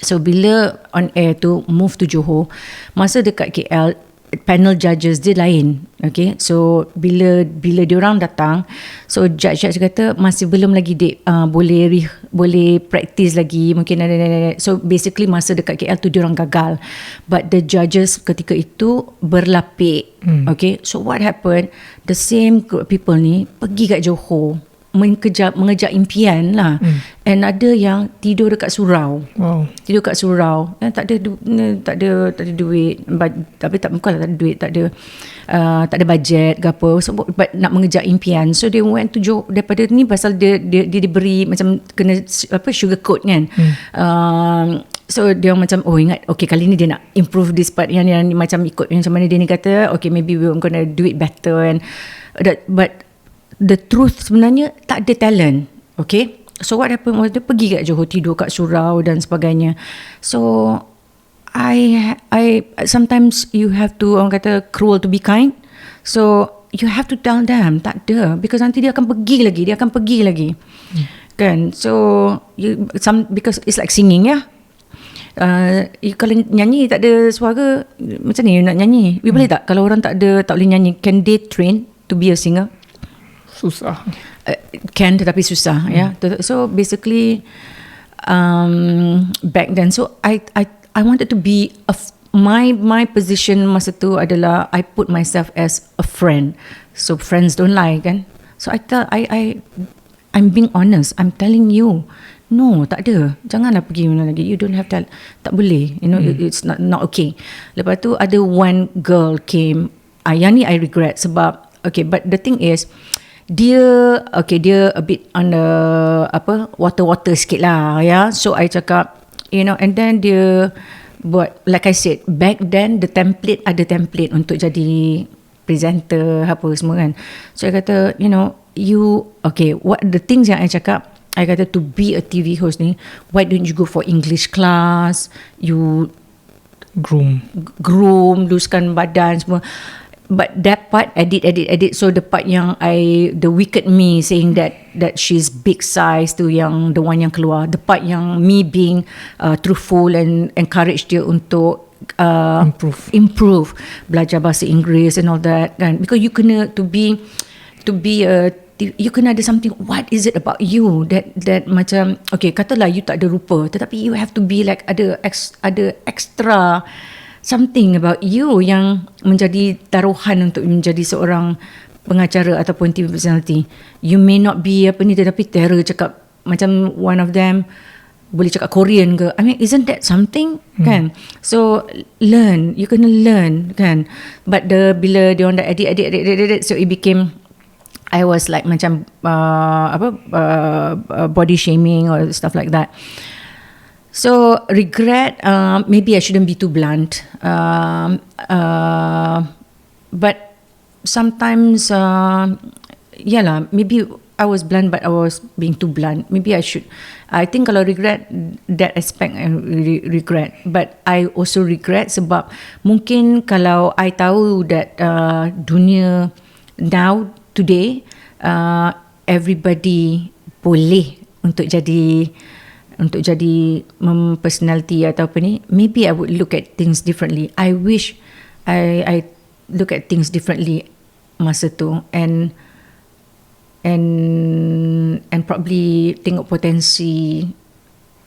Speaker 2: So bila on air tu move to Johor, masa dekat KL panel judges dia lain. Okay, so bila diorang datang, so judge kata masih belum lagi dek, boleh practice lagi mungkin ada. So basically masa dekat KL tu diorang gagal, but the judges ketika itu berlapik. Okay, so what happened, the same group of people ni pergi kat Johor mengejar impian lah. And ada yang tidur dekat surau. Tidur kat surau. Tak ada duit, tapi bukanlah tak ada duit, tak ada bajet ke apa, so, but nak mengejar impian. So they went to Johor. Daripada ni pasal dia diberi macam kena sugar coat kan. So dia macam ingat, okay kali ni dia nak improve this part, yang macam ikut yang macam mana dia ni kata, okay maybe we're gonna do it better, and but the truth sebenarnya tak ada talent. Okay, so what happened was dia pergi kat Johor, tidur kat surau dan sebagainya. So I sometimes you have to, orang kata cruel to be kind. So you have to tell them tak ada, because nanti dia akan pergi lagi kan. So because it's like singing, ya. Kalau nyanyi tak ada suara, macam ni nak nyanyi? Boleh tak kalau orang tak boleh nyanyi, can they train to be a singer?
Speaker 1: Susah.
Speaker 2: Can, tetapi susah. Yeah. So basically back then, so I wanted to be my position masa tu adalah I put myself as a friend. So friends don't lie kan. So I'm being honest. I'm telling you, no, tak ada. Janganlah pergi mana lagi. You don't have to. Tak boleh. It's not okay. Lepas tu ada one girl came. Yang ni I regret sebab, okay, but the thing is, dia a bit on the water sikit lah, ya. So I cakap, and then dia buat, like I said, back then ada template untuk jadi presenter apa semua kan. So I kata, what the things yang I cakap, I kata to be a TV host ni, why don't you go for English class, you groom, luruskan badan semua. But that part edit. So the part yang the wicked me saying that she's big size tu yang the one yang keluar. The part yang me being truthful and encourage dia untuk improve, belajar bahasa Inggeris and all that kan. Because you kena to be you kena ada something. What is it about you that macam okay, katalah you tak ada rupa, tetapi you have to be like ada extra something about you yang menjadi taruhan untuk menjadi seorang pengacara ataupun TV personality. You may not be tetapi terror cakap macam one of them boleh cakap Korean ke. I mean, isn't that something kan? So you kena learn kan. But bila dia orang dah edit, so it became, I was like macam body shaming or stuff like that. So regret, maybe I shouldn't be too blunt. But sometimes, maybe I was blunt, but I was being too blunt. Maybe I should. I think kalau regret, that aspect I regret. But I also regret sebab mungkin kalau I tahu that dunia now, today, everybody boleh untuk jadi personality atau apa ni, maybe I would look at things differently. I wish I look at things differently masa tu and probably tengok potensi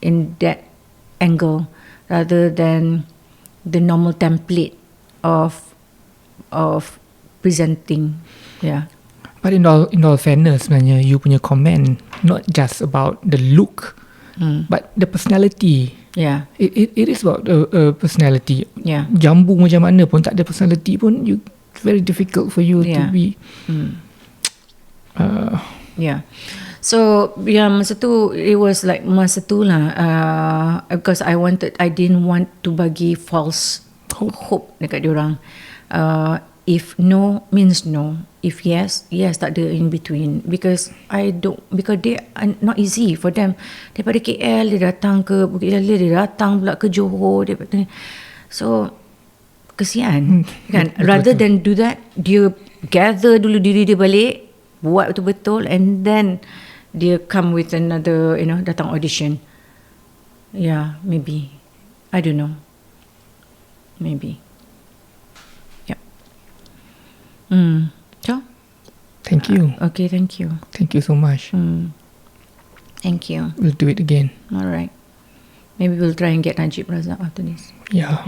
Speaker 2: in that angle rather than the normal template of presenting. Yeah.
Speaker 1: But in all fairness sebenarnya, you punya comment not just about the look, but the personality.
Speaker 2: Yeah.
Speaker 1: It is about personality.
Speaker 2: Yeah.
Speaker 1: Jambu macam mana pun tak ada personality pun, it's very difficult for you to be.
Speaker 2: Yeah. So masa tu it was like masa tu lah, because I didn't want to bagi false hope dekat diorang. If no means no, if yes tak ada in between, because they are not easy for them. Daripada KL dia datang ke Bukit Jalil, dia datang pula ke Johor, so kesian kan. Rather than do that, dia gather dulu diri dia balik, buat betul-betul, and then dia come with another, datang audition. Yeah, maybe, I don't know, maybe. So?
Speaker 1: Thank you.
Speaker 2: Okay, thank you.
Speaker 1: Thank you so much.
Speaker 2: Thank you.
Speaker 1: We'll do it again.
Speaker 2: All right. Maybe we'll try and get Najib Razak after this.
Speaker 1: Yeah.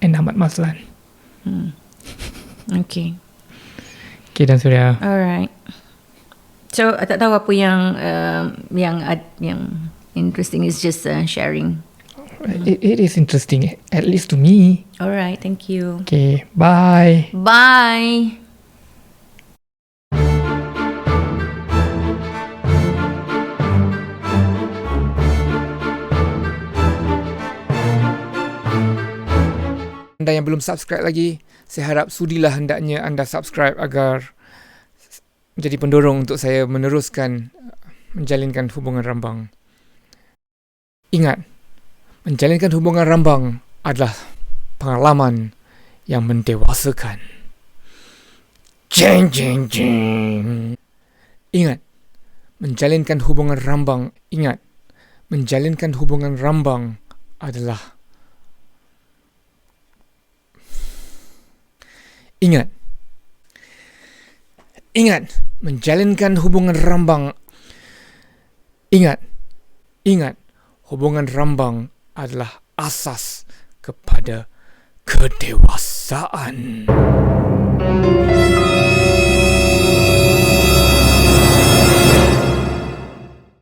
Speaker 1: And Ahmad Maslan.
Speaker 2: Okay.
Speaker 1: Okay, Dangsuria.
Speaker 2: All right. So, tak tahu apa yang interesting, is just sharing.
Speaker 1: It is interesting, at least to me.
Speaker 2: All right, thank you.
Speaker 1: Okay, bye.
Speaker 2: Bye.
Speaker 1: Anda yang belum subscribe lagi, saya harap sudilah hendaknya anda subscribe agar menjadi pendorong untuk saya meneruskan menjalinkan hubungan rambang. Ingat, menjalinkan hubungan rambang adalah pengalaman yang mendewasakan. Jeng jeng jeng. Ingat, menjalinkan hubungan rambang. Ingat, menjalinkan hubungan rambang adalah. Ingat, menjalinkan hubungan rambang. Ingat, hubungan rambang adalah asas kepada kedewasaan.